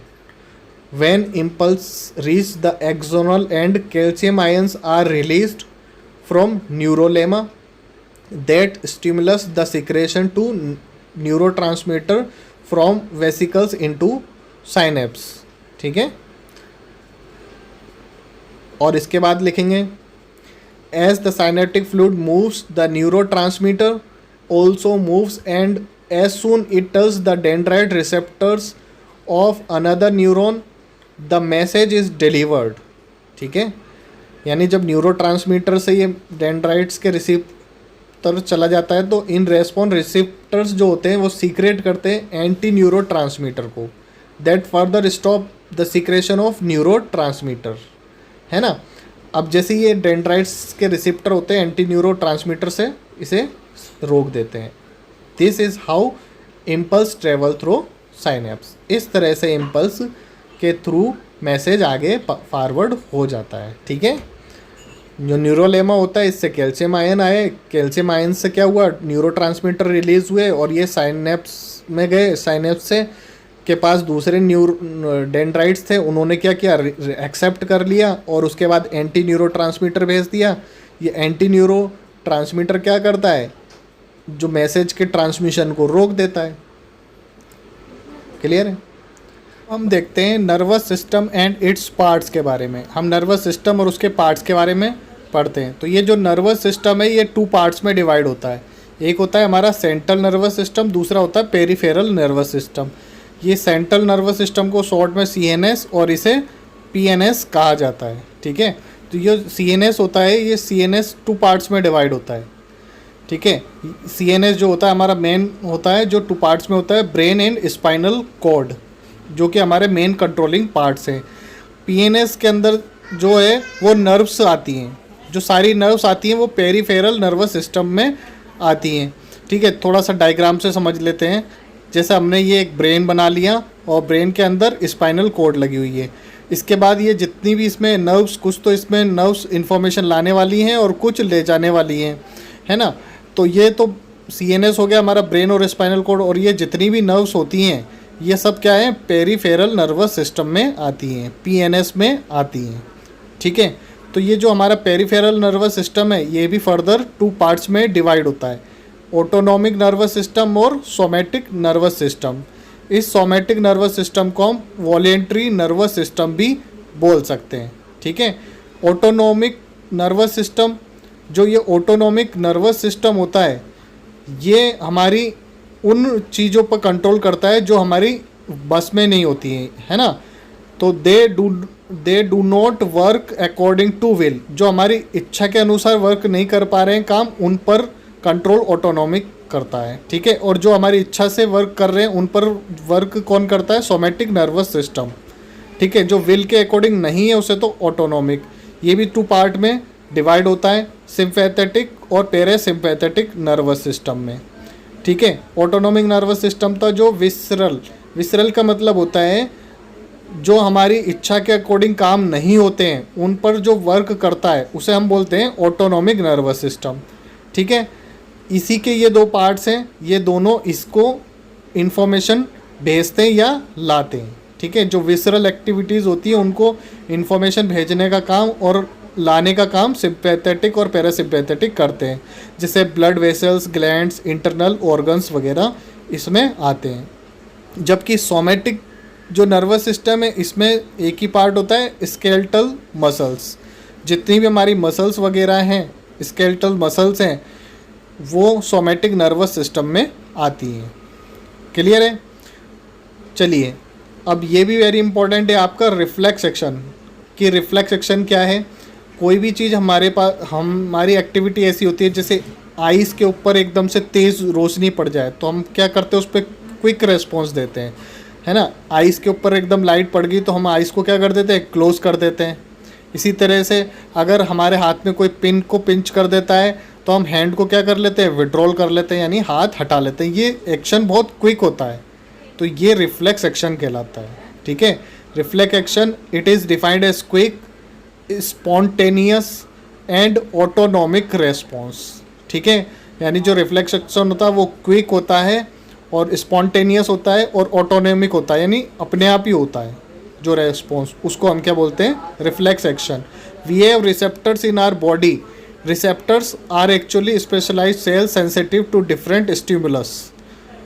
When impulse reach the axonal and calcium ions are released from neurolemma that stimulates the secretion to neurotransmitter from vesicles into synapse. ठीक है, और इसके बाद लिखेंगे as the synaptic fluid moves the neurotransmitter also moves, and as soon it touches the dendrite receptors of another neuron the message is delivered. ठीक है, यानी जब न्यूरोट्रांसमीटर से ये डेंड्राइट्स के रिसेप्टर चला जाता है तो इन रेस्पॉन्स रिसेप्टर्स जो होते हैं वो सीक्रेट करते हैं एंटी न्यूरोट्रांसमीटर को, that further stop the secretion of neurotransmitter, है ना। अब जैसे ये डेंड्राइट्स के रिसेप्टर होते हैं एंटी न्यूरोट्रांसमीटर से इसे रोक देते हैं। This is how impulse travel through synapse. इस तरह से इम्पल्स के थ्रू मैसेज आगे फॉरवर्ड हो जाता है। ठीक है, जो न्यूरोलेमा होता है इससे कैल्शियम आयन आए, कैल्शियम आयन से क्या हुआ, न्यूरोट्रांसमीटर रिलीज हुए और ये साइनेप्स में गए। साइनेप्स से के पास दूसरे डेंड्राइट्स थे, उन्होंने क्या किया, एक्सेप्ट कर लिया और उसके बाद एंटी न्यूरोट्रांसमीटर भेज दिया। ये एंटी न्यूरोट्रांसमीटर क्या करता है, जो मैसेज के ट्रांसमिशन को रोक देता है। क्लियर है। हम देखते हैं nervous system and its parts के बारे में। हम नर्वस सिस्टम और उसके पार्ट्स के बारे में पढ़ते हैं। तो ये जो नर्वस सिस्टम है ये 2 पार्ट्स में डिवाइड होता है। एक होता है हमारा सेंट्रल नर्वस सिस्टम, दूसरा होता है पेरिफेरल नर्वस सिस्टम। ये सेंट्रल नर्वस सिस्टम को शॉर्ट में CNS और इसे PNS कहा जाता है। ठीक है, तो ये CNS होता है, ये CNS 2 पार्ट्स में डिवाइड होता है। ठीक है, CNS जो होता है हमारा मेन होता है, जो 2 पार्ट्स में होता है, ब्रेन एंड स्पाइनल कॉर्ड, जो कि हमारे मेन कंट्रोलिंग पार्ट्स हैं। PNS के अंदर जो है वो नर्व्स आती हैं, जो सारी नर्व्स आती हैं वो पेरिफेरल नर्वस सिस्टम में आती हैं। ठीक है, थोड़ा सा डायग्राम से समझ लेते हैं। जैसे हमने ये एक ब्रेन बना लिया और ब्रेन के अंदर स्पाइनल कॉर्ड लगी हुई है। इसके बाद ये जितनी भी इसमें नर्व्स, कुछ तो इसमें नर्व्स इन्फॉर्मेशन लाने वाली हैं और कुछ ले जाने वाली हैं, है ना। तो ये तो CNS हो गया हमारा ब्रेन और स्पाइनल कॉर्ड, और ये जितनी भी नर्व्स होती हैं ये सब क्या है, पेरिफेरल नर्वस सिस्टम में आती हैं, PNS में आती हैं। ठीक है, तो ये जो हमारा पेरिफेरल नर्वस सिस्टम है ये भी फर्दर 2 पार्ट्स में डिवाइड होता है, ऑटोनॉमिक नर्वस सिस्टम और सोमैटिक नर्वस सिस्टम। इस सोमैटिक नर्वस सिस्टम को हम वॉलेंट्री नर्वस सिस्टम भी बोल सकते हैं। ठीक है, ऑटोनॉमिक नर्वस सिस्टम, जो ये ऑटोनॉमिक नर्वस सिस्टम होता है ये हमारी उन चीज़ों पर कंट्रोल करता है जो हमारी बस में नहीं होती हैं, है ना। तो they do not work according to will, जो हमारी इच्छा के अनुसार वर्क नहीं कर पा रहे हैं काम, उन पर कंट्रोल ऑटोनॉमिक करता है। ठीक है, और जो हमारी इच्छा से वर्क कर रहे हैं उन पर वर्क कौन करता है, सोमैटिक नर्वस सिस्टम। ठीक है, जो विल के अकॉर्डिंग नहीं है उसे तो ऑटोनॉमिक। ये भी 2 पार्ट में डिवाइड होता है, सिम्पैथेटिक और पैरासिम्पैथेटिक नर्वस सिस्टम में। ठीक है, ऑटोनॉमिक नर्वस सिस्टम था जो विसरल का मतलब होता है जो हमारी इच्छा के अकॉर्डिंग काम नहीं होते हैं उन पर जो वर्क करता है उसे हम बोलते हैं ऑटोनॉमिक नर्वस सिस्टम। ठीक है, इसी के ये 2 पार्ट्स हैं, ये दोनों इसको इन्फॉर्मेशन भेजते हैं या लाते हैं। ठीक है, जो विसरल एक्टिविटीज़ होती है उनको इन्फॉर्मेशन भेजने का काम और लाने का काम सिंपैथेटिक और पैरासिम्पैथेटिक करते हैं, जैसे blood vessels, glands, internal organs वगैरह इसमें आते हैं। जबकि सोमैटिक जो नर्वस सिस्टम है इसमें एक ही पार्ट होता है, स्केलेटल मसल्स। जितनी भी हमारी मसल्स वगैरह हैं, स्केलेटल मसल्स हैं, वो सोमैटिक नर्वस सिस्टम में आती हैं। क्लियर है। चलिए, अब ये भी वेरी इंपॉर्टेंट है आपका रिफ्लेक्स एक्शन, कि रिफ्लेक्स एक्शन क्या है। कोई भी चीज़ हमारे पास, हमारी एक्टिविटी ऐसी होती है जैसे आइस के ऊपर एकदम से तेज़ रोशनी पड़ जाए तो हम क्या करते हैं, उस पर क्विक रेस्पॉन्स देते हैं, है ना। आइस के ऊपर एकदम लाइट पड़ गई तो हम आइस को क्या कर देते हैं, क्लोज कर देते हैं। इसी तरह से अगर हमारे हाथ में कोई पिन को पिंच कर देता है तो हम हैंड को क्या कर लेते हैं, विड्रॉल कर लेते हैं, यानी हाथ हटा लेते हैं। ये एक्शन बहुत क्विक होता है, तो ये रिफ्लेक्स एक्शन कहलाता है। ठीक है, reflex action it is defined as quick, spontaneous and autonomic response. ठीक है, यानी जो रिफ्लेक्स एक्शन होता है वो क्विक होता है और स्पॉन्टेनियस होता है और ऑटोनॉमिक होता है, यानी अपने आप ही होता है जो रेस्पॉन्स, उसको हम क्या बोलते हैं, reflex action. We have receptors in our body. Receptors are actually specialised cell sensitive to different stimulus.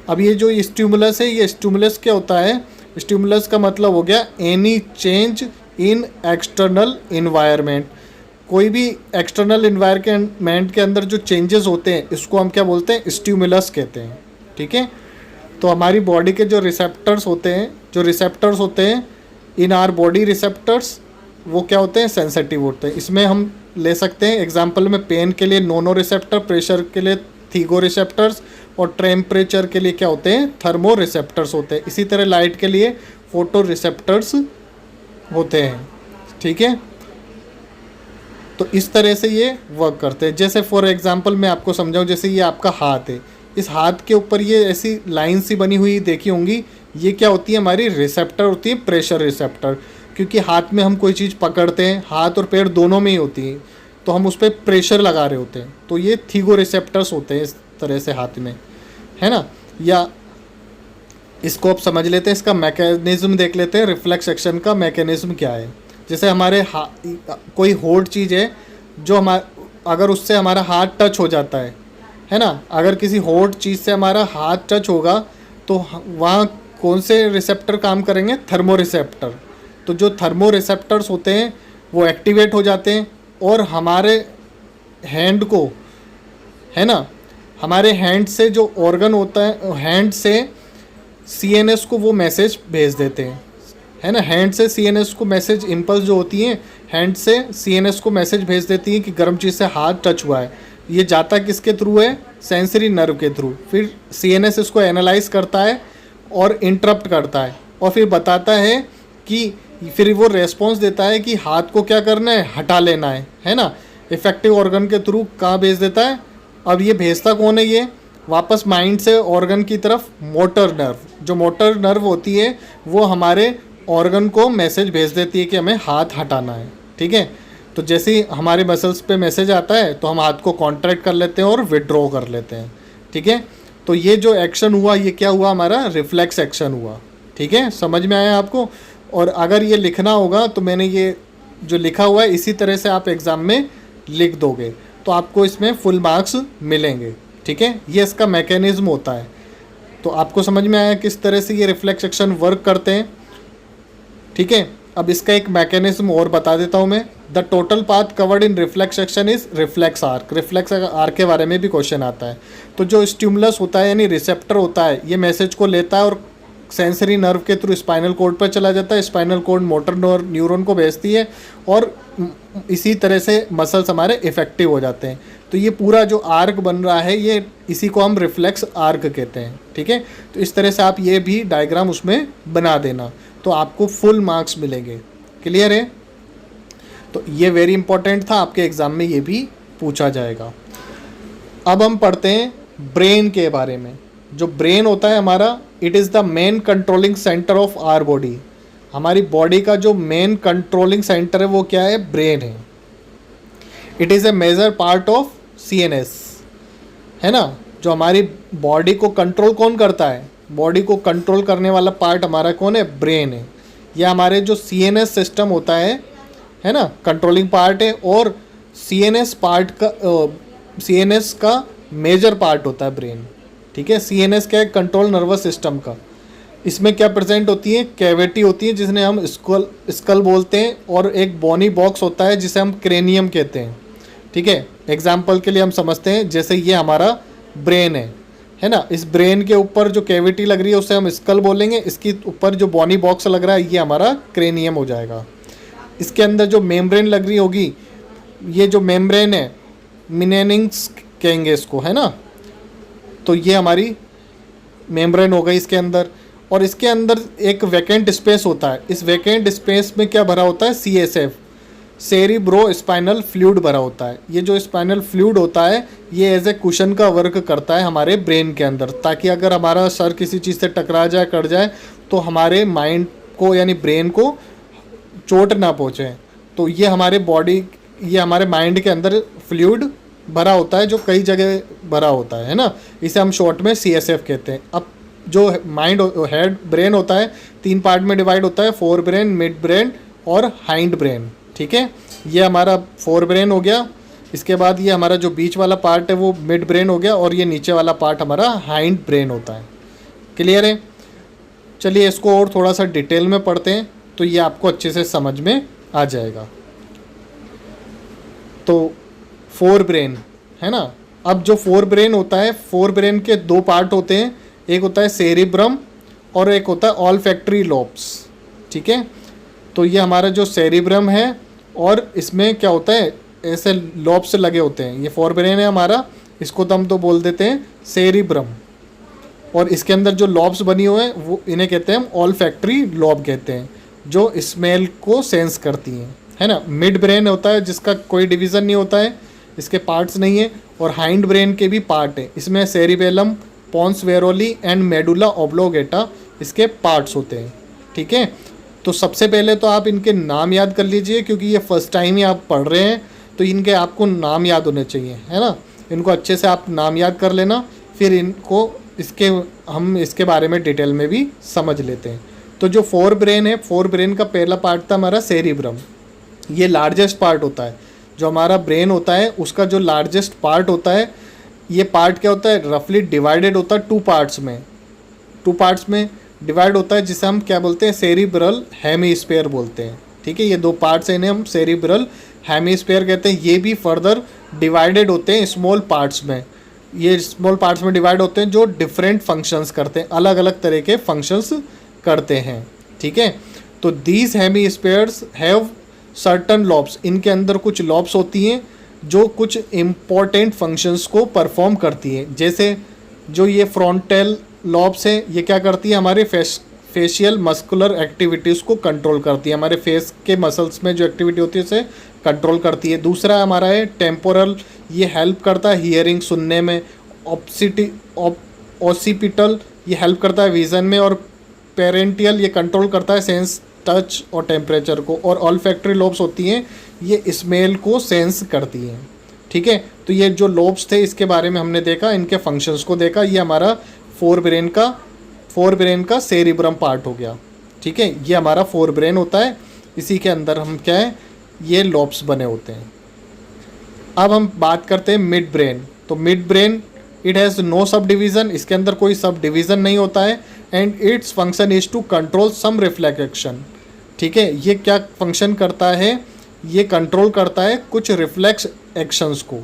अब ये जो स्टिमुलस है, ये स्टिमुलस क्या होता है, स्टिमुलस का मतलब हो गया any change in external environment. कोई भी एक्सटर्नल इन्वायरमेंट के अंदर जो चेंजेस होते हैं इसको हम क्या बोलते हैं, स्टिमुलस कहते हैं। ठीक है, तो हमारी बॉडी के जो रिसेप्टर्स होते हैं इन आर बॉडी रिसेप्टर्स, वो क्या होते हैं, सेंसिटिव होते हैं। इसमें हम ले सकते हैं एग्जांपल में पेन के लिए नोनो रिसेप्टर, प्रेशर के लिए थीगो रिसेप्टर्स और टेम्परेचर के लिए क्या होते हैं, थर्मो रिसेप्टर्स होते हैं। इसी तरह लाइट के लिए फोटो रिसेप्टर्स होते हैं। ठीक है, तो इस तरह से ये वर्क करते हैं। जैसे फॉर एग्जांपल मैं आपको समझाऊं, जैसे ये आपका हाथ है, इस हाथ के ऊपर ये ऐसी लाइन सी बनी हुई देखी होंगी, ये क्या होती है, हमारी रिसेप्टर होती है, प्रेशर रिसेप्टर। क्योंकि हाथ में हम कोई चीज़ पकड़ते हैं, हाथ और पैर दोनों में ही होती है, तो हम उस पर प्रेशर लगा रहे होते हैं, तो ये थीगो रिसेप्टर्स होते हैं इस तरह से हाथ में, है ना। या इसको आप समझ लेते हैं, इसका मैकेनिज्म देख लेते हैं, रिफ्लेक्स एक्शन का मैकेनिज्म क्या है। जैसे हमारे कोई हॉट चीज़ है जो अगर उससे हमारा हाथ टच हो जाता है ना, अगर किसी हॉट चीज़ से हमारा हाथ टच होगा तो वहाँ कौन से रिसेप्टर काम करेंगे, थर्मो रिसेप्टर। तो जो थर्मो रिसेप्टर्स होते हैं वो एक्टिवेट हो जाते हैं और हमारे हैंड को, है ना, हमारे हैंड से जो ऑर्गन होता है, हैंड से सीएनएस को वो मैसेज भेज देते हैं, है ना। हैंड से सीएनएस को मैसेज, इम्पल्स जो होती हैं हैंड से सीएनएस को मैसेज भेज देती हैं कि गर्म चीज़ से हाथ टच हुआ है। ये जाता किसके थ्रू है, सेंसरी नर्व के थ्रू। फिर सीएनएस इसको एनालाइज करता है और इंटरप्ट करता है और फिर बताता है कि, फिर वो रेस्पॉन्स देता है कि हाथ को क्या करना है, हटा लेना है ना। इफेक्टिव ऑर्गन के थ्रू कहाँ भेज देता है। अब ये भेजता कौन है, ये वापस माइंड से ऑर्गन की तरफ मोटर नर्व, जो मोटर नर्व होती है वो हमारे ऑर्गन को मैसेज भेज देती है कि हमें हाथ हटाना है। ठीक है, तो जैसे ही हमारे मसल्स पे मैसेज आता है तो हम हाथ को कॉन्ट्रैक्ट कर लेते हैं और विड्रॉ कर लेते हैं। ठीक है, तो ये जो एक्शन हुआ ये क्या हुआ, हमारा रिफ्लेक्स एक्शन हुआ। ठीक है, समझ में आया आपको। और अगर ये लिखना होगा तो मैंने ये जो लिखा हुआ है इसी तरह से आप एग्ज़ाम में लिख दोगे तो आपको इसमें फुल मार्क्स मिलेंगे। ठीक है, ये इसका मैकेनिज्म होता है। तो आपको समझ में आया किस तरह से ये रिफ्लेक्स एक्शन वर्क करते हैं। ठीक है, अब इसका एक मैकेनिज्म और बता देता हूँ मैं। The total path covered in reflex action is reflex arc. Reflex arc के बारे में भी क्वेश्चन आता है। तो जो स्टिमुलस होता है यानी रिसेप्टर होता है, ये मैसेज को लेता है और सेंसरी नर्व के थ्रू स्पाइनल कॉर्ड पर चला जाता है। स्पाइनल कॉर्ड मोटर न्यूरॉन को भेजती है और इसी तरह से मसल्स हमारे इफेक्टिव हो जाते हैं। तो ये पूरा जो आर्क बन रहा है ये इसी को हम रिफ्लेक्स आर्क कहते हैं। ठीक है, तो इस तरह से आप ये भी डायग्राम उसमें बना देना तो आपको फुल मार्क्स मिलेंगे। क्लियर है, तो ये वेरी इंपॉर्टेंट था, आपके एग्ज़ाम में ये भी पूछा जाएगा। अब हम पढ़ते हैं ब्रेन के बारे में। जो ब्रेन होता है हमारा, it is the main controlling centre of our body. हमारी बॉडी का जो मेन कंट्रोलिंग सेंटर है वो क्या है, ब्रेन है। It is a major part of CNS, है ना। जो हमारी बॉडी को कंट्रोल कौन करता है, बॉडी को कंट्रोल करने वाला पार्ट हमारा कौन है, ब्रेन है। यह हमारे जो सीएनएस सिस्टम होता है ना, कंट्रोलिंग पार्ट है। और सीएनएस का मेजर पार्ट होता है ब्रेन। ठीक है, सीएनएस क्या है, कंट्रोल नर्वस सिस्टम का। इसमें क्या प्रेजेंट होती है, कैविटी होती है जिसने हम स्कल बोलते हैं, और एक बोनी बॉक्स होता है जिसे हम क्रेनियम कहते हैं। ठीक है, एग्जाम्पल के लिए हम समझते हैं, जैसे ये हमारा ब्रेन है ना। इस ब्रेन के ऊपर जो कैविटी लग रही है उसे हम स्कल बोलेंगे। इसके ऊपर जो बॉनी बॉक्स लग रहा है ये हमारा क्रेनियम हो जाएगा। इसके अंदर जो मेम्ब्रेन लग रही होगी, ये जो मेम्ब्रेन है मिनेनिंग्स कहेंगे इसको, है ना। तो ये हमारी मेम्ब्रेन हो गई इसके अंदर। और इसके अंदर एक वैकेंट स्पेस होता है। इस वैकेंट स्पेस में क्या भरा होता है, CSF, सेरिब्रो स्पाइनल फ्लूइड भरा होता है। ये जो स्पाइनल फ्लूइड होता है ये एज ए कुशन का वर्क करता है हमारे ब्रेन के अंदर, ताकि अगर हमारा सर किसी चीज़ से टकरा जाए, कट जाए, तो हमारे माइंड को यानी ब्रेन को चोट ना पहुँचे। तो ये हमारे बॉडी ये हमारे माइंड के अंदर फ्लूइड भरा होता है, जो कई जगह भरा होता है ना, इसे हम शॉर्ट में CSF कहते हैं। अब जो माइंड हेड ब्रेन होता है 3 पार्ट में डिवाइड होता है, फोर ब्रेन, मिड ब्रेन और हाइंड ब्रेन। ठीक है, ये हमारा फोर ब्रेन हो गया। इसके बाद ये हमारा जो बीच वाला पार्ट है वो मिड ब्रेन हो गया, और ये नीचे वाला पार्ट हमारा हाइंड ब्रेन होता है। क्लियर है? चलिए इसको और थोड़ा सा डिटेल में पढ़ते हैं तो ये आपको अच्छे से समझ में आ जाएगा। तो फोर ब्रेन है ना, अब जो फोर ब्रेन होता है, फोर ब्रेन के 2 पार्ट होते हैं, एक होता है सेरिब्रम और एक होता है ऑल्फैक्टरी लोब्स। ठीक है, तो ये हमारा जो सेरिब्रम है और इसमें क्या होता है, ऐसे लोब्स लगे होते हैं। ये फोर ब्रेन है हमारा, इसको तो हम तो बोल देते हैं सेरिब्रम, और इसके अंदर जो लॉब्स बनी हुए हैं वो इन्हें कहते हैं हम ऑल्फैक्टरी लॉब कहते हैं, जो स्मेल को सेंस करती हैं, है ना। मिड ब्रेन होता है जिसका कोई डिवीज़न नहीं होता है, इसके पार्ट्स नहीं है, और हाइंड ब्रेन के भी पार्ट है। इसमें सेरिबेलम, पॉन्स वेरोली एंड मेडुला ऑब्लोगेटा इसके पार्ट्स होते हैं। ठीक है, तो सबसे पहले तो आप इनके नाम याद कर लीजिए, क्योंकि ये फर्स्ट टाइम ही आप पढ़ रहे हैं तो इनके आपको नाम याद होने चाहिए, है ना। इनको अच्छे से आप नाम याद कर लेना, फिर इनको हम इसके बारे में डिटेल में भी समझ लेते हैं। तो जो फोर ब्रेन है, फोर ब्रेन का पहला पार्ट था हमारा सेरिब्रम। ये लार्जेस्ट पार्ट होता है, जो हमारा ब्रेन होता है उसका जो लार्जेस्ट पार्ट होता है, ये पार्ट क्या होता है, रफली डिवाइडेड होता है 2 पार्ट्स में। 2 पार्ट्स में डिवाइड होता है, जिसे हम क्या बोलते हैं, सेरिब्रल हेमीस्फीयर बोलते हैं। ठीक है, ये 2 पार्ट्स हैं, इन्हें हम सेरिब्रल हेमीस्फीयर कहते हैं। ये भी फर्दर डिवाइडेड होते हैं स्मॉल पार्ट्स में। ये स्मॉल पार्ट्स में डिवाइड होते हैं जो डिफरेंट फंक्शंस करते हैं, अलग अलग तरह के फंक्शंस करते हैं। ठीक है, तो दीज हेमीस्फीयर्स हैव सर्टन लॉब्स, इनके अंदर कुछ लॉब्स होती हैं जो कुछ इम्पॉर्टेंट फंक्शंस को परफॉर्म करती हैं। जैसे जो ये फ्रंटल लॉब्स है, ये क्या करती है, हमारे फेशियल मस्कुलर एक्टिविटीज़ को कंट्रोल करती है, हमारे फेस के मसल्स में जो एक्टिविटी होती है उसे कंट्रोल करती है। दूसरा हमारा है टेम्पोरल, ये हेल्प करता है हियरिंग, सुनने में। ऑसिपिटल, ये हेल्प करता है विज़न में। और पेरेंटियल, ये कंट्रोल करता है सेंस, टच और टेम्परेचर को। और ऑल्फैक्टरी लोब्स होती हैं, ये स्मेल को सेंस करती हैं। ठीक है, तो ये जो लोब्स थे इसके बारे में हमने देखा, इनके फंक्शंस को देखा। ये हमारा फोर ब्रेन का सेरिब्रम पार्ट हो गया। ठीक है, ये हमारा फोर ब्रेन होता है, इसी के अंदर हम क्या है, ये लोब्स बने होते हैं। अब हम बात करते हैं मिड ब्रेन। तो midbrain, it has no subdivision, इसके अंदर कोई सब डिवीज़न नहीं होता है। And its function is to control some reflex action. ठीक है, ये क्या फंक्शन करता है, ये कंट्रोल करता है कुछ रिफ्लेक्स एक्शंस को।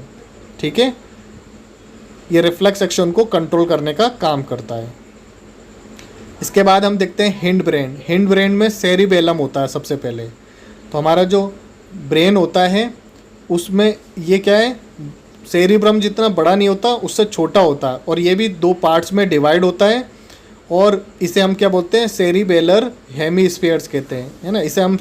ठीक है, ये रिफ्लेक्स एक्शन को कंट्रोल करने का काम करता है। इसके बाद हम देखते हैं हिंड ब्रेन। हिंड ब्रेन में सेरिबेलम होता है सबसे पहले। तो हमारा जो ब्रेन होता है उसमें ये क्या है, सेरिब्रम जितना बड़ा नहीं होता, उससे छोटा होता है, और ये भी 2 पार्ट्स में डिवाइड होता है। और इसे हम क्या बोलते हैं, सेरिबेलर हेमीस्फीयर्स कहते हैं, है ना। इसे हम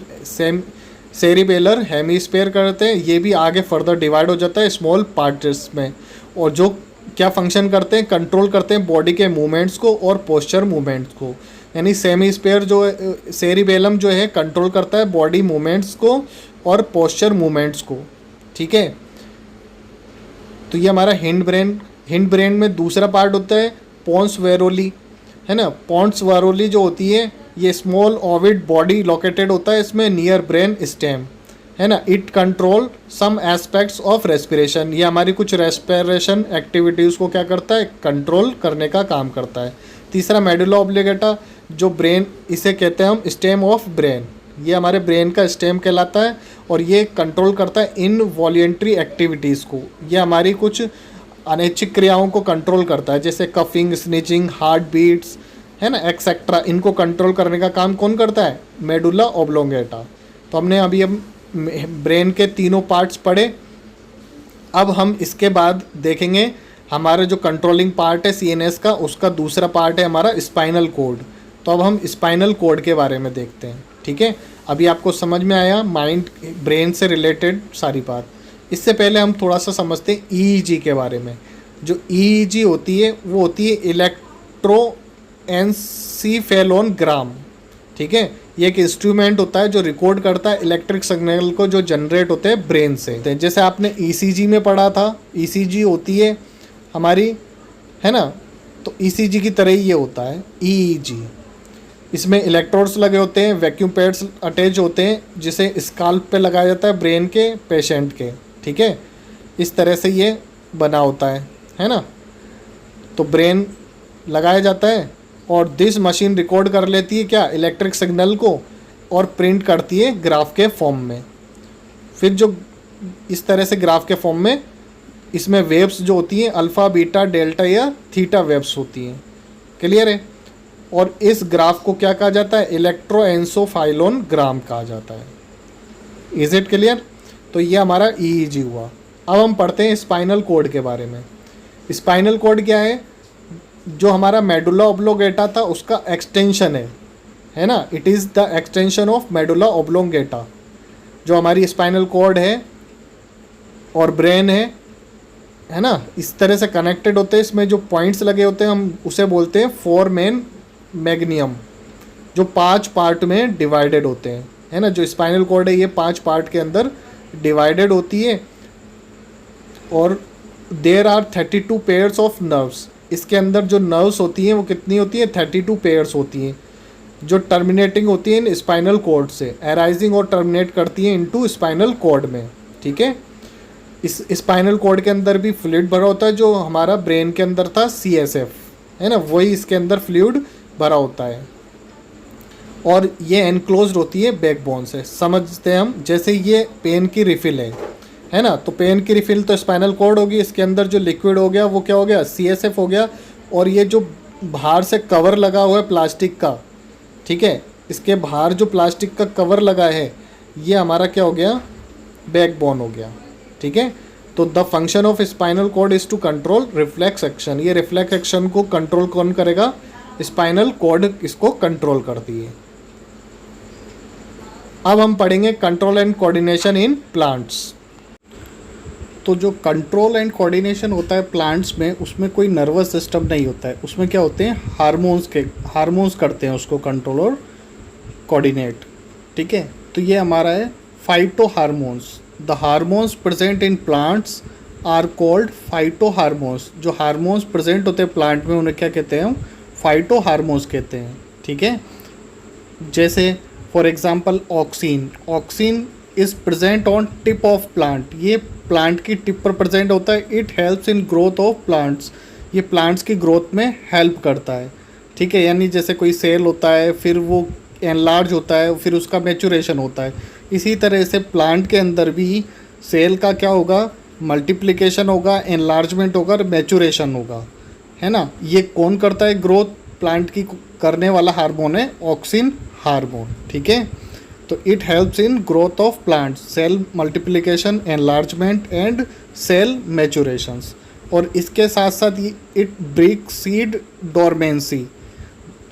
सेरिबेलर हेमीस्फीयर करते हैं। ये भी आगे फर्दर डिवाइड हो जाता है स्मॉल पार्ट्स में, और जो क्या फंक्शन करते हैं, कंट्रोल करते हैं बॉडी के मूवमेंट्स को और पोस्चर मूवमेंट्स को। यानी सेमीस्फीयर जो है, सेरिबेलम जो है, कंट्रोल करता है बॉडी मूवमेंट्स को और पोस्चर मूवमेंट्स को। ठीक है, तो ये हमारा हिंड ब्रेन में दूसरा पार्ट होता है पोन्स वेरोली, है ना। पोन्स वेरोली जो होती है, ये स्मॉल ओविड बॉडी लोकेटेड होता है इसमें नियर ब्रेन स्टेम, है ना। It control some aspects of respiration, ये हमारी कुछ रेस्पिरेशन एक्टिविटीज़ को क्या करता है, कंट्रोल करने का काम करता है। तीसरा मेडुला ऑब्लिगेटा, जो ब्रेन, इसे कहते हैं हम स्टेम ऑफ ब्रेन, ये हमारे ब्रेन का स्टेम कहलाता है, और ये कंट्रोल करता है इनवॉल्यूंटरी एक्टिविटीज़ को। ये हमारी कुछ अनैच्छिक क्रियाओं को कंट्रोल करता है, जैसे कफिंग, स्नीचिंग, हार्ट बीट्स, है ना, एक्सेट्रा। इनको कंट्रोल करने का काम कौन करता है, मेडुला ऑब्लोंगेटा। तो हमने अभी हम ब्रेन के तीनों पार्ट्स पढ़े। अब हम इसके बाद देखेंगे हमारा जो कंट्रोलिंग पार्ट है CNS का, उसका दूसरा पार्ट है हमारा स्पाइनल कॉर्ड। तो अब हम स्पाइनल कॉर्ड के बारे में देखते हैं। ठीक है, अभी आपको समझ में आया माइंड ब्रेन से रिलेटेड सारी बात। इससे पहले हम थोड़ा सा समझते हैं EEG के बारे में। जो EEG होती है वो होती है इलेक्ट्रोएन्सीफेलोग्राम। ठीक है, ये एक इंस्ट्रूमेंट होता है जो रिकॉर्ड करता है इलेक्ट्रिक सिग्नल को जो जनरेट होते हैं ब्रेन से। जैसे आपने ईसीजी में पढ़ा था, ईसीजी होती है हमारी, है ना, तो ईसीजी की तरह ही ये होता है ईईजी। इसमें इलेक्ट्रोड्स लगे होते हैं, वैक्यूम पैड्स अटैच होते हैं जिसे स्काल्प पे लगाया जाता है ब्रेन के पेशेंट के, ठीक है। इस तरह से ये बना होता है ना। तो ब्रेन लगाया जाता है और दिस मशीन रिकॉर्ड कर लेती है क्या, इलेक्ट्रिक सिग्नल को, और प्रिंट करती है ग्राफ के फॉर्म में। फिर जो इस तरह से ग्राफ के फॉर्म में इसमें वेव्स जो होती हैं अल्फ़ा, बीटा, डेल्टा या थीटा वेव्स होती हैं। क्लियर है। और इस ग्राफ को क्या कहा जाता है, इलेक्ट्रोएन्सेफेलोग्राम कहा जाता है। Is it clear. तो ये हमारा ईईजी हुआ। अब हम पढ़ते हैं स्पाइनल कॉर्ड के बारे में। स्पाइनल कॉर्ड क्या है, जो हमारा मेडुला ऑब्लोंगेटा था उसका एक्सटेंशन है ना। It is the extension of medulla oblongata. जो हमारी स्पाइनल कॉर्ड है और ब्रेन है ना, इस तरह से कनेक्टेड होते हैं। इसमें जो पॉइंट्स लगे होते हैं हम उसे बोलते हैं फोरमेन मैग्नियम, जो 5 पार्ट में डिवाइडेड होते हैं, है ना। जो स्पाइनल कॉर्ड है ये 5 पार्ट के अंदर डिवाइडेड होती है। और there are 32 pairs of nerves. इसके अंदर जो नर्व्स होती हैं वो कितनी होती है, 32 पेयर्स होती हैं, जो टर्मिनेटिंग होती हैं इन स्पाइनल कॉर्ड से, एराइजिंग और टर्मिनेट करती हैं इनटू स्पाइनल कॉर्ड में, ठीक है। इस स्पाइनल कॉर्ड के अंदर भी फ्लूइड भरा होता है, जो हमारा ब्रेन के अंदर था CSF, है ना, वही इसके अंदर फ्लूइड भरा होता है। और ये एनक्लोज्ड होती है बैकबोन से। समझते हैं हम, जैसे ये पेन की रिफिल है ना, तो पेन की रिफिल तो स्पाइनल कॉर्ड होगी, इसके अंदर जो लिक्विड हो गया वो क्या हो गया, CSF हो गया। और ये जो बाहर से कवर लगा हुआ है प्लास्टिक का, ठीक है, इसके बाहर जो प्लास्टिक का कवर लगा है ये हमारा क्या हो गया, बैकबोन हो गया, ठीक है। तो the function of spinal cord is to control reflex action. ये रिफ्लेक्स एक्शन को कंट्रोल कौन करेगा, स्पाइनल कॉर्ड इसको कंट्रोल करती है। अब हम पढ़ेंगे control and coordination in plants. तो जो कंट्रोल एंड कोऑर्डिनेशन होता है प्लांट्स में, उसमें कोई नर्वस सिस्टम नहीं होता है। उसमें क्या होते हैं, हार्मोन्स करते हैं उसको कंट्रोल और कोऑर्डिनेट, ठीक है। तो ये हमारा है phyto hormones. The hormones present in plants are called phyto hormones. जो हार्मोन्स प्रेजेंट होते हैं प्लांट में उन्हें क्या कहते हैं, हम फाइटो हार्मोन्स कहते हैं, ठीक है। जैसे for example oxygen is present on tip of plant. ये प्लांट की टिप पर प्रेजेंट होता है। It helps in growth of plants. ये प्लांट्स की ग्रोथ में हेल्प करता है, ठीक है। यानी जैसे कोई सेल होता है, फिर वो एनलार्ज होता है, फिर उसका मैचुरेशन होता है। इसी तरह से प्लांट के अंदर भी सेल का क्या होगा, मल्टीप्लिकेशन होगा, एनलार्जमेंट होगा और मैचुरेशन होगा, है ना। ये कौन करता है, ग्रोथ प्लांट की करने वाला हार्मोन है ऑक्सिन हार्मोन, ठीक है। तो it helps in growth of plant, cell multiplication, enlargement and cell maturations. और इसके साथ साथ it break seed dormancy.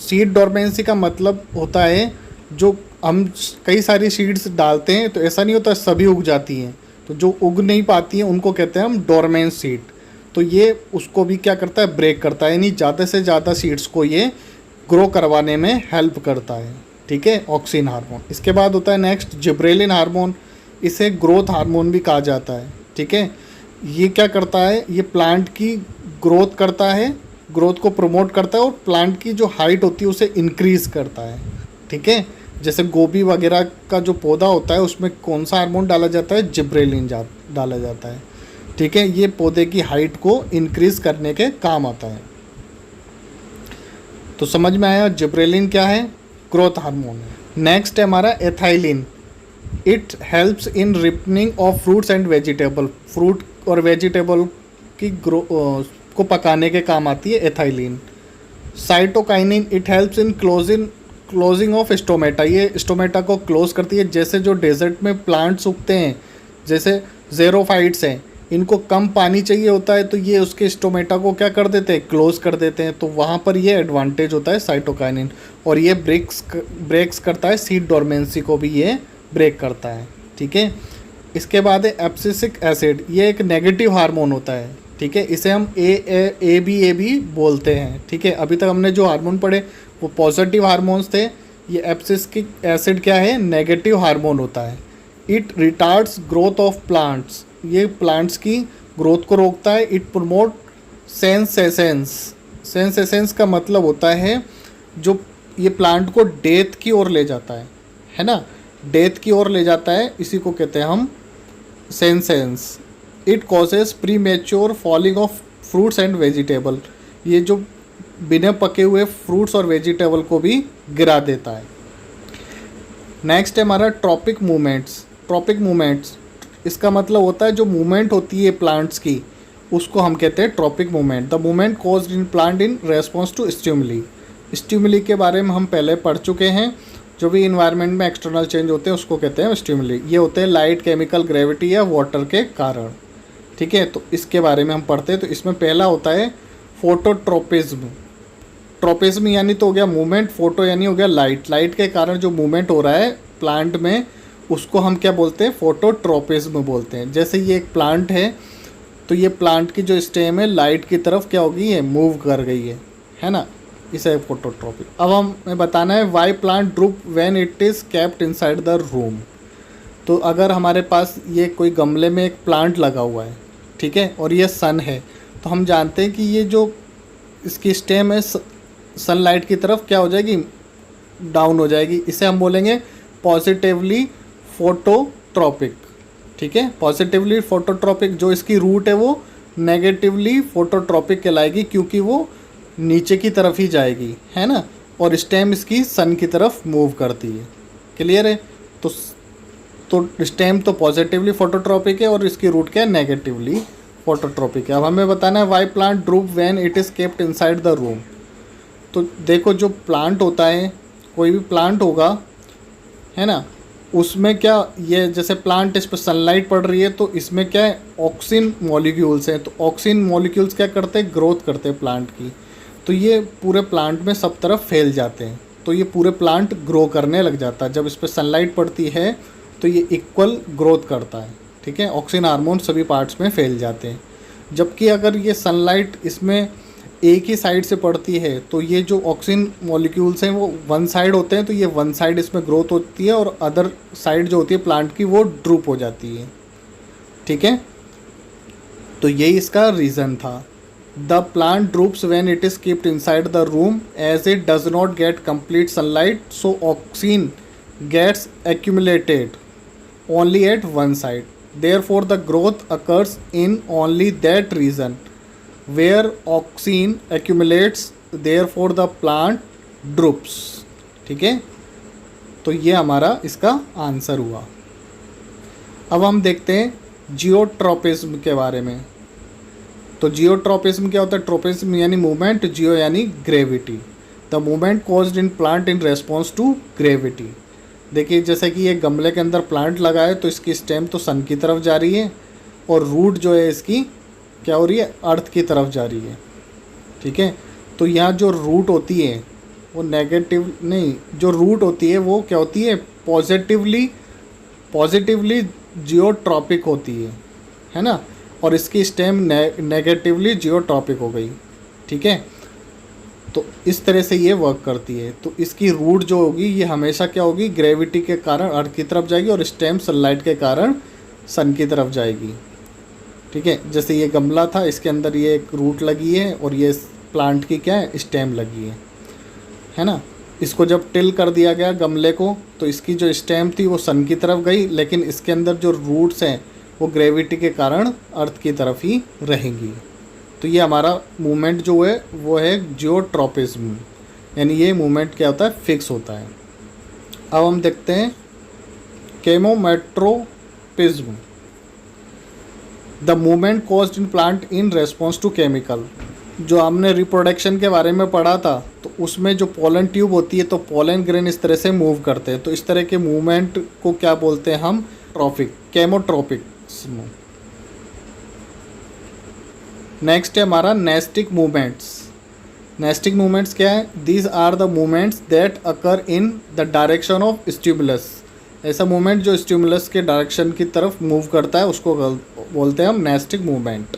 Seed dormancy का मतलब होता है, जो हम कई सारी सीड्स डालते हैं तो ऐसा नहीं होता सभी उग जाती हैं, तो जो उग नहीं पाती हैं उनको कहते हैं हम डोरमेंट सीड। तो ये उसको भी क्या करता है, ब्रेक करता है, यानी ज़्यादा से ज़्यादा सीड्स को ये ग्रो करवाने में हेल्प करता है, ठीक है, ऑक्सिन हार्मोन। इसके बाद होता है नेक्स्ट जिब्रेलिन हार्मोन। इसे ग्रोथ हार्मोन भी कहा जाता है, ठीक है। ये क्या करता है, ये प्लांट की ग्रोथ करता है, ग्रोथ को प्रमोट करता है और प्लांट की जो हाइट होती है उसे इंक्रीज़ करता है, ठीक है। जैसे गोभी वगैरह का जो पौधा होता है उसमें कौन सा हार्मोन डाला जाता है, जिब्रेलिन डाला जाता है, ठीक है। ये पौधे की हाइट को इंक्रीज़ करने के काम आता है। तो समझ में आया, जिब्रेलिन क्या है, ग्रोथ हार्मोन है। नेक्स्ट है हमारा ethylene. It helps in ripening of fruits and vegetable. Fruit और वेजिटेबल की को पकाने के काम आती है ethylene. Cytokinin, it helps in closing of stomata. ये स्टोमेटा को क्लोज करती है। जैसे जो डेजर्ट में प्लांट्स उगते हैं, जैसे ज़ेरोफाइट्स हैं, इनको कम पानी चाहिए होता है तो ये उसके स्टोमेटा को क्या कर देते हैं, क्लोज कर देते हैं। तो वहाँ पर ये एडवांटेज होता है साइटोकाइनिन। और ये ब्रेक्स करता है सीड डोरमेंसी को भी ये ब्रेक करता है, ठीक है। इसके बाद है एब्सिसिक एसिड। ये एक नेगेटिव हार्मोन होता है, ठीक है। इसे हम ए बी बोलते हैं, ठीक है। अभी तक हमने जो हार्मोन पढ़े वो पॉजिटिव हार्मोन्स थे, ये एब्सिसिक एसिड क्या है, नेगेटिव हार्मोन होता है। It retards growth of plants, ये प्लांट्स की ग्रोथ को रोकता है। इट प्रमोट सेंसेशंस, सेंसेशंस का मतलब होता है जो ये प्लांट को डेथ की ओर ले जाता है ना, डेथ की ओर ले जाता है, इसी को कहते हैं हम senescence. It causes pre mature falling of fruits and vegetable, ये जो बिना पके हुए फ्रूट्स और वेजिटेबल को भी गिरा देता है। नेक्स्ट है हमारा ट्रॉपिक मूवमेंट्स। ट्रॉपिक मूवमेंट्स इसका मतलब होता है जो मूवमेंट होती है प्लांट्स की, उसको हम कहते हैं tropic movement. The movement caused in plant in response to stimuli. Stimuli के बारे में हम पहले पढ़ चुके हैं, जो भी इन्वायरमेंट में एक्सटर्नल चेंज होते हैं उसको कहते हैं स्टिमुली। ये होते हैं लाइट, केमिकल, ग्रेविटी या वाटर के कारण, ठीक है। तो इसके बारे में हम पढ़ते हैं। तो इसमें पहला होता है फोटोट्रोपिज्म। ट्रोपिज्म यानी तो हो गया मूवमेंट, फोटो यानी हो गया लाइट, लाइट के कारण जो मूवमेंट हो रहा है प्लांट में उसको हम क्या बोलते हैं, फोटोट्रोपिज्म बोलते हैं। जैसे ये एक प्लांट है तो ये प्लांट की जो स्टेम है लाइट की तरफ क्या हो गई है, मूव कर गई है ना, इसे फोटोट्रोपिक। अब हमें बताना है why plant droop when it is kept inside the room. तो अगर हमारे पास ये कोई गमले में एक प्लांट लगा हुआ है, ठीक है, और ये सन है, तो हम जानते हैं कि ये जो इसकी स्टेम है सनलाइट की तरफ क्या हो जाएगी, डाउन हो जाएगी। इसे हम बोलेंगे पॉजिटिवली फोटोट्रॉपिक, ठीक है। पॉजिटिवली फोटोट्रॉपिक, जो इसकी रूट है वो नेगेटिवली फोटोट्रॉपिक कहलाएगी, क्योंकि वो नीचे की तरफ ही जाएगी, है ना, और स्टेम इसकी सन की तरफ मूव करती है। क्लियर है। तो स्टेम तो पॉजिटिवली फोटोट्रॉपिक है और इसकी रूट क्या है, नेगेटिवली फोटोट्रॉपिक है। अब हमें बताना है why plant droop when it is kept inside the room. तो देखो जो प्लांट होता है, कोई भी प्लांट होगा, है ना, उसमें क्या, ये जैसे प्लांट इस पर सनलाइट पड़ रही है तो इसमें क्या है, ऑक्सीजन मॉलिक्यूल्स हैं। तो ऑक्सीजन मॉलिक्यूल्स क्या करते हैं, ग्रोथ करते हैं प्लांट की। तो ये पूरे प्लांट में सब तरफ फैल जाते हैं, तो ये पूरे प्लांट ग्रो करने लग जाता है। जब इस पर सनलाइट पड़ती है तो ये इक्वल ग्रोथ करता है, ठीक है। ऑक्सीजन हार्मोन सभी पार्ट्स में फैल जाते हैं। जबकि अगर ये सनलाइट इसमें एक ही साइड से पड़ती है तो ये जो ऑक्सीजन मॉलिक्यूल्स हैं वो वन साइड होते हैं, तो ये वन साइड इसमें ग्रोथ होती है और अदर साइड जो होती है प्लांट की वो ड्रूप हो जाती है, ठीक है। तो यही इसका रीज़न था। The plant droops when it is kept inside the room as it does not get complete sunlight, so oxygen gets accumulated only at one side. Therefore, the growth occurs in only that region where oxygen accumulates. Therefore, the plant droops. ठीक है, तो ये हमारा इसका answer हुआ। अब हम देखते हैं जियोट्रोपिज्म के बारे में। तो जियोट्रोपिज्म क्या होता है, ट्रोपिज्म यानी मूवमेंट, जियो यानी gravity. The movement caused in plant in response to gravity. देखिए जैसे कि ये गमले के अंदर प्लांट लगा है तो इसकी स्टेम तो सन की तरफ जा रही है और रूट जो है इसकी क्या हो रही है, अर्थ की तरफ जा रही है, ठीक है। तो यहाँ जो रूट होती है वो नेगेटिव नहीं, जो रूट होती है वो क्या होती है, पॉजिटिवली जियोट्रॉपिक होती है ना, और इसकी स्टेम नेगेटिवली जियोट्रॉपिक हो गई, ठीक है। तो इस तरह से ये वर्क करती है। तो इसकी रूट जो होगी ये हमेशा क्या होगी, ग्रेविटी के कारण अर्थ की तरफ जाएगी और स्टेम सनलाइट के कारण सन की तरफ जाएगी, ठीक है। जैसे ये गमला था, इसके अंदर ये एक रूट लगी है और ये प्लांट की क्या है, स्टेम लगी है ना। इसको जब टिल कर दिया गया गमले को तो इसकी जो स्टेम थी वो सन की तरफ गई, लेकिन इसके अंदर जो रूट्स हैं वो ग्रेविटी के कारण अर्थ की तरफ ही रहेंगी। तो ये हमारा मूवमेंट जो है वो है जियोट्रोपिज्म, यानी ये मूवमेंट क्या होता है, फिक्स होता है। अब हम देखते हैं chemotropism. The movement caused in plant in response to chemical. जो हमने रिप्रोडक्शन के बारे में पढ़ा था तो उसमें जो पोलन ट्यूब होती है तो पोलन ग्रेन इस तरह से मूव करते हैं, तो इस तरह के मूवमेंट को क्या बोलते हैं हम, ट्रॉपिक, केमोट्रोपिज्म। नेक्स्ट है हमारा नेस्टिक मूवमेंट्स। नेस्टिक मूवमेंट्स क्या है, these are the movements that occur in the direction of stimulus. ऐसा मूवमेंट जो स्टिमुलस के डायरेक्शन की तरफ मूव करता है उसको बोलते हैं हम नेस्टिक मूवमेंट।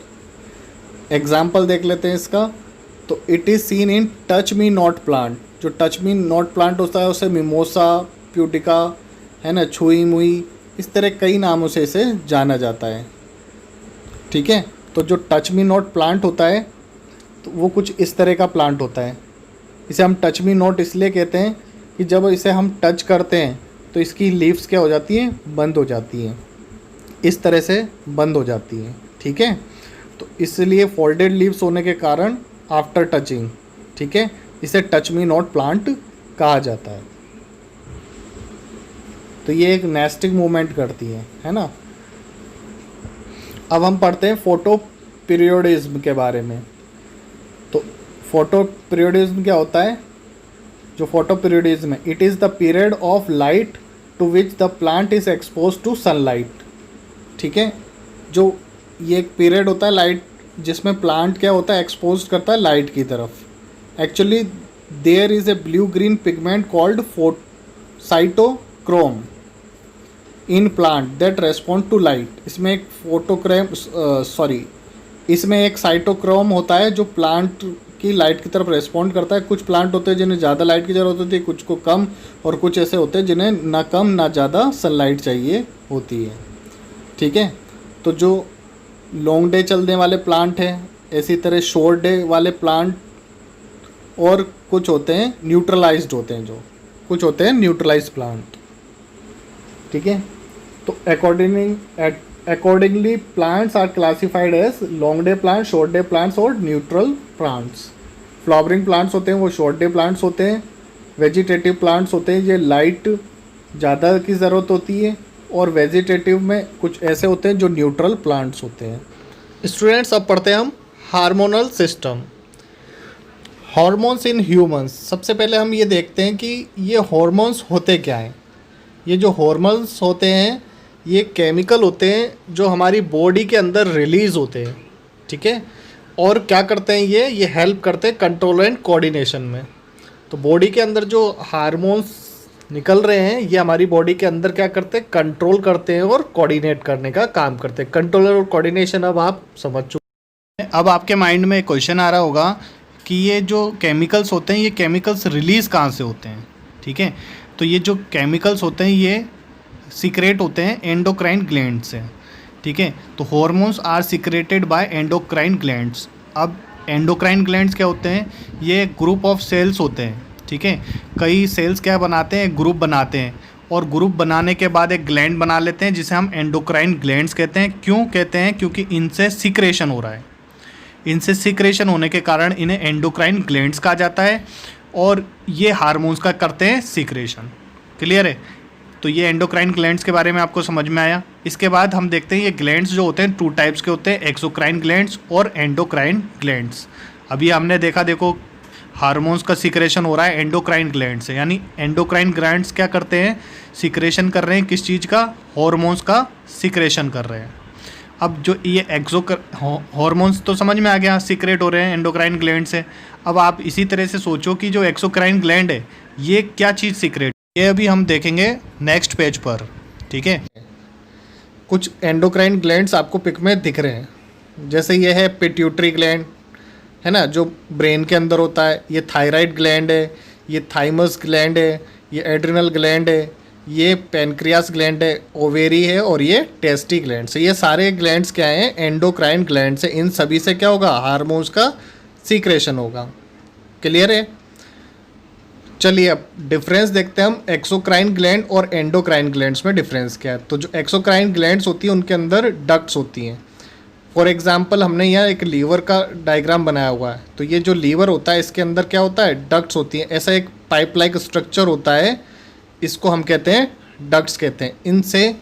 एग्जाम्पल देख लेते हैं इसका। तो it is seen in touch me not plant. जो टच मी नॉट प्लांट होता है उसे मिमोसा, प्यूटिका, है ना, छुई मुई, इस तरह कई नामों से इसे जाना जाता है। ठीक है, तो जो टच मी नॉट प्लांट होता है तो वो कुछ इस तरह का प्लांट होता है। इसे हम टच मी नॉट इसलिए कहते हैं कि जब इसे हम टच करते हैं तो इसकी लीव्स क्या हो जाती हैं, बंद हो जाती हैं, इस तरह से बंद हो जाती हैं। ठीक है, तो इसलिए फोल्डेड लीव्स होने के कारण आफ्टर टचिंग, ठीक है, इसे टच मी नॉट प्लांट कहा जाता है। तो ये एक नेस्टिंग मूवमेंट करती है ना। अब हम पढ़ते हैं फोटो पीरियोडिज्म के बारे में। तो फोटो पीरियोडिज्म क्या होता है? जो फोटो पीरियोडिज्म है, it is the period of light to which the plant is expose to sunlight. ठीक है, जो ये एक पीरियड होता है लाइट जिसमें प्लांट क्या होता है, एक्सपोज करता है लाइट की तरफ। Actually there is a blue green pigment called cytochrome in plant that respond to light. इसमें एक इसमें एक साइटोक्रोम होता है जो प्लांट की लाइट की तरफ रेस्पॉन्ड करता है। कुछ प्लांट होते हैं जिन्हें ज़्यादा लाइट की ज़रूरत होती है, कुछ को कम, और कुछ ऐसे होते हैं जिन्हें ना कम ना ज़्यादा सनलाइट चाहिए होती है। ठीक है, तो जो लॉन्ग डे चलने वाले प्लांट हैं, इसी तरह शॉर्ट डे वाले प्लांट, और कुछ होते हैं न्यूट्रलाइज्ड होते हैं, जो कुछ होते हैं न्यूट्रलाइज्ड प्लांट। ठीक है, तो accordingly plants are classified as long day plants, short day plants और न्यूट्रल प्लांट्स। फ्लावरिंग प्लांट्स होते हैं वो शॉर्ट डे प्लांट्स होते हैं। वेजिटेटिव प्लांट्स होते हैं, ये लाइट ज़्यादा की ज़रूरत होती है, और वेजिटेटिव में कुछ ऐसे होते हैं जो न्यूट्रल प्लांट्स होते हैं। स्टूडेंट्स, अब पढ़ते हैं हम hormonal system, hormones in humans. सबसे पहले हम ये देखते हैं कि ये हार्मोन्स होते क्या हैं। ये जो हार्मोन्स होते हैं ये केमिकल होते हैं जो हमारी बॉडी के अंदर रिलीज़ होते हैं। ठीक है, और क्या करते हैं, ये हेल्प करते हैं कंट्रोल एंड कोऑर्डिनेशन में। तो बॉडी के अंदर जो हार्मोन्स निकल रहे हैं ये हमारी बॉडी के अंदर क्या करते हैं, कंट्रोल करते हैं और कोऑर्डिनेट करने का काम करते हैं। कंट्रोल और कोऑर्डिनेशन अब आप समझ चुके हैं। अब आपके माइंड में एक क्वेश्चन आ रहा होगा कि ये जो केमिकल्स होते हैं ये केमिकल्स रिलीज़ कहाँ से होते हैं। ठीक है, तो ये जो केमिकल्स होते हैं ये सीक्रेट होते हैं एंडोक्राइन ग्लैंड से। ठीक है, तो hormones are secreted by endocrine glands. अब एंडोक्राइन ग्लैंड्स क्या होते हैं, ये ग्रुप ऑफ सेल्स होते हैं। ठीक है, कई सेल्स क्या बनाते हैं, ग्रुप बनाते हैं, और ग्रुप बनाने के बाद एक ग्लैंड बना लेते हैं जिसे हम एंडोक्राइन ग्लैंड्स कहते हैं। क्यों कहते हैं, क्योंकि इनसे सीक्रेशन हो रहा है। इनसे सीक्रेशन होने के कारण इन्हें एंडोक्राइन ग्लैंड्स कहा जाता है, और ये हार्मोन्स का करते हैं सीक्रेशन। क्लियर है? तो ये एंडोक्राइन ग्लैंड्स के बारे में आपको समझ में आया। इसके बाद हम देखते हैं ये ग्लैंड्स जो होते हैं टू टाइप्स के होते हैं, एक्सोक्राइन ग्लैंड्स और एंडोक्राइन ग्लैंड्स। अभी हमने देखा, देखो हार्मोन्स का सीक्रेशन हो रहा है एंडोक्राइन ग्लैंड से, यानी एंडोक्राइन ग्लैंड्स क्या करते हैं, सीक्रेशन कर रहे हैं किस चीज़ का, हार्मोन्स का सीक्रेशन कर रहे हैं। अब जो ये हार्मोन्स तो समझ में आ गया, सीक्रेट हो रहे हैं एंडोक्राइन ग्लैंड से। अब आप इसी तरह से सोचो कि जो एक्सोक्राइन ग्लैंड है ये क्या चीज़ सीक्रेट, ये अभी हम देखेंगे नेक्स्ट पेज पर। ठीक है, कुछ एंडोक्राइन ग्लैंड्स आपको पिक में दिख रहे हैं, जैसे ये है पिट्यूटरी ग्लैंड, है ना, जो ब्रेन के अंदर होता है। ये थायराइड ग्लैंड है, ये थाइमस ग्लैंड है, ये एड्रिनल ग्लैंड है, ये पेनक्रियास ग्लैंड है, ओवेरी है, और ये टेस्टी ग्लैंड है। ये सारे ग्लैंड्स क्या हैं, एंडोक्राइन ग्लैंड से। इन सभी से क्या होगा, हार्मोन्स का सीक्रेशन होगा। क्लियर है? चलिए अब डिफरेंस देखते हैं हम एक्सोक्राइन ग्लैंड और एंडोक्राइन ग्लैंड्स में डिफरेंस क्या है। तो जो एक्सोक्राइन ग्लैंड्स होती हैं उनके अंदर डक्ट्स होती हैं। फॉर एग्जांपल हमने यहाँ एक लीवर का डायग्राम बनाया हुआ है, तो ये जो लीवर होता है इसके अंदर क्या होता है, डक्ट्स होती हैं। ऐसा एक पाइप लाइक स्ट्रक्चर होता है, इसको हम कहते हैं डक्ट्स कहते हैं। इनसे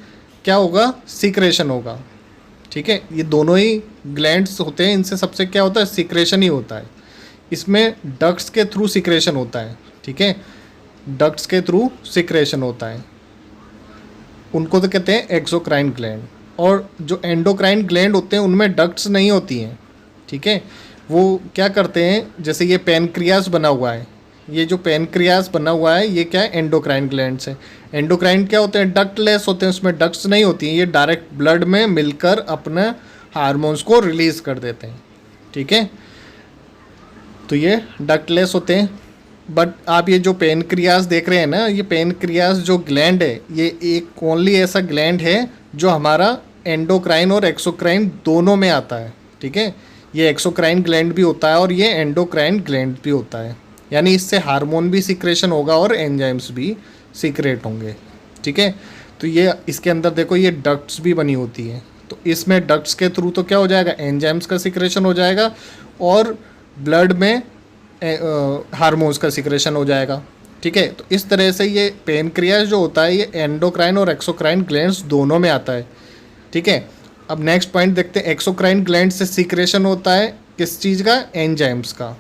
क्या होगा, सीक्रेशन होगा। ठीक है, ये दोनों ही ग्लैंड्स होते हैं, इनसे सबसे क्या होता है, सीक्रेशन ही होता है। इसमें डक्ट्स के थ्रू सीक्रेशन होता है। ठीक है, डक्ट्स के थ्रू सीक्रेशन होता है, उनको तो कहते हैं एक्सोक्राइन ग्लैंड। और जो एंडोक्राइन ग्लैंड होते हैं उनमें डक्ट्स नहीं होती हैं। ठीक है, वो क्या करते हैं, जैसे ये पेनक्रियास बना हुआ है, ये जो पेनक्रियास बना हुआ है ये क्या है, एंडोक्राइन ग्लैंड्स है। एंडोक्राइन क्या होते हैं, डक्टलेस होते हैं, उसमें डक्ट्स नहीं होती हैं। ये डायरेक्ट ब्लड में मिलकर अपने हार्मोन्स को रिलीज़ कर देते हैं। ठीक है, तो ये डक्टलेस होते हैं। बट आप ये जो पेनक्रियास देख रहे हैं ना, ये पेनक्रियास जो ग्लैंड है, ये एक ओनली ऐसा ग्लैंड है जो हमारा एंडोक्राइन और एक्सोक्राइन दोनों में आता है, ठीक है। ये एक्सोक्राइन ग्लैंड भी होता है और ये एंडोक्राइन ग्लैंड भी होता है, यानी इससे हार्मोन भी सिक्रेशन होगा और एंजाइम्स भी सीक्रेट होंगे, ठीक है। तो ये इसके अंदर देखो ये डक्ट्स भी बनी होती है, तो इसमें डक्ट्स के थ्रू तो क्या हो जाएगा, एंजाइम्स का सिक्रेशन हो जाएगा और ब्लड में हार्मोन्स का सिक्रेशन हो जाएगा, ठीक है। तो इस तरह से ये पेनक्रियास जो होता है ये एंडोक्राइन और एक्सोक्राइन ग्लैंड्स दोनों में आता है, ठीक है। अब नेक्स्ट पॉइंट देखते हैं, एक्सोक्राइन ग्लैंड से सिक्रेशन होता है किस चीज़ का, एंजाइम्स का,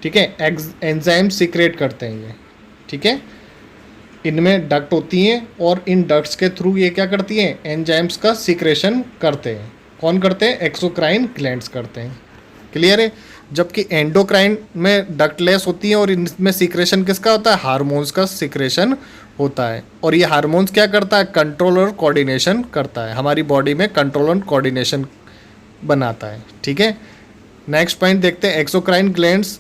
ठीक है। एंजाइम सीक्रेट करते हैं ये, ठीक है। इनमें डक्ट होती हैं और इन डक्ट्स के थ्रू ये क्या करती हैं, एंजाइम्स का सीक्रेशन करते हैं। कौन करते हैं, एक्सोक्राइन ग्लैंड्स करते हैं, क्लियर है। जबकि एंडोक्राइन में डक्टलेस होती है और इनमें सीक्रेशन किसका होता है, हार्मोन्स का सीक्रेशन होता है। और ये हार्मोन्स क्या करता है, कंट्रोल और कोऑर्डिनेशन करता है, हमारी बॉडी में कंट्रोल और कोऑर्डिनेशन बनाता है, ठीक है। नेक्स्ट पॉइंट देखते हैं, एक्सोक्राइन ग्लैंड्स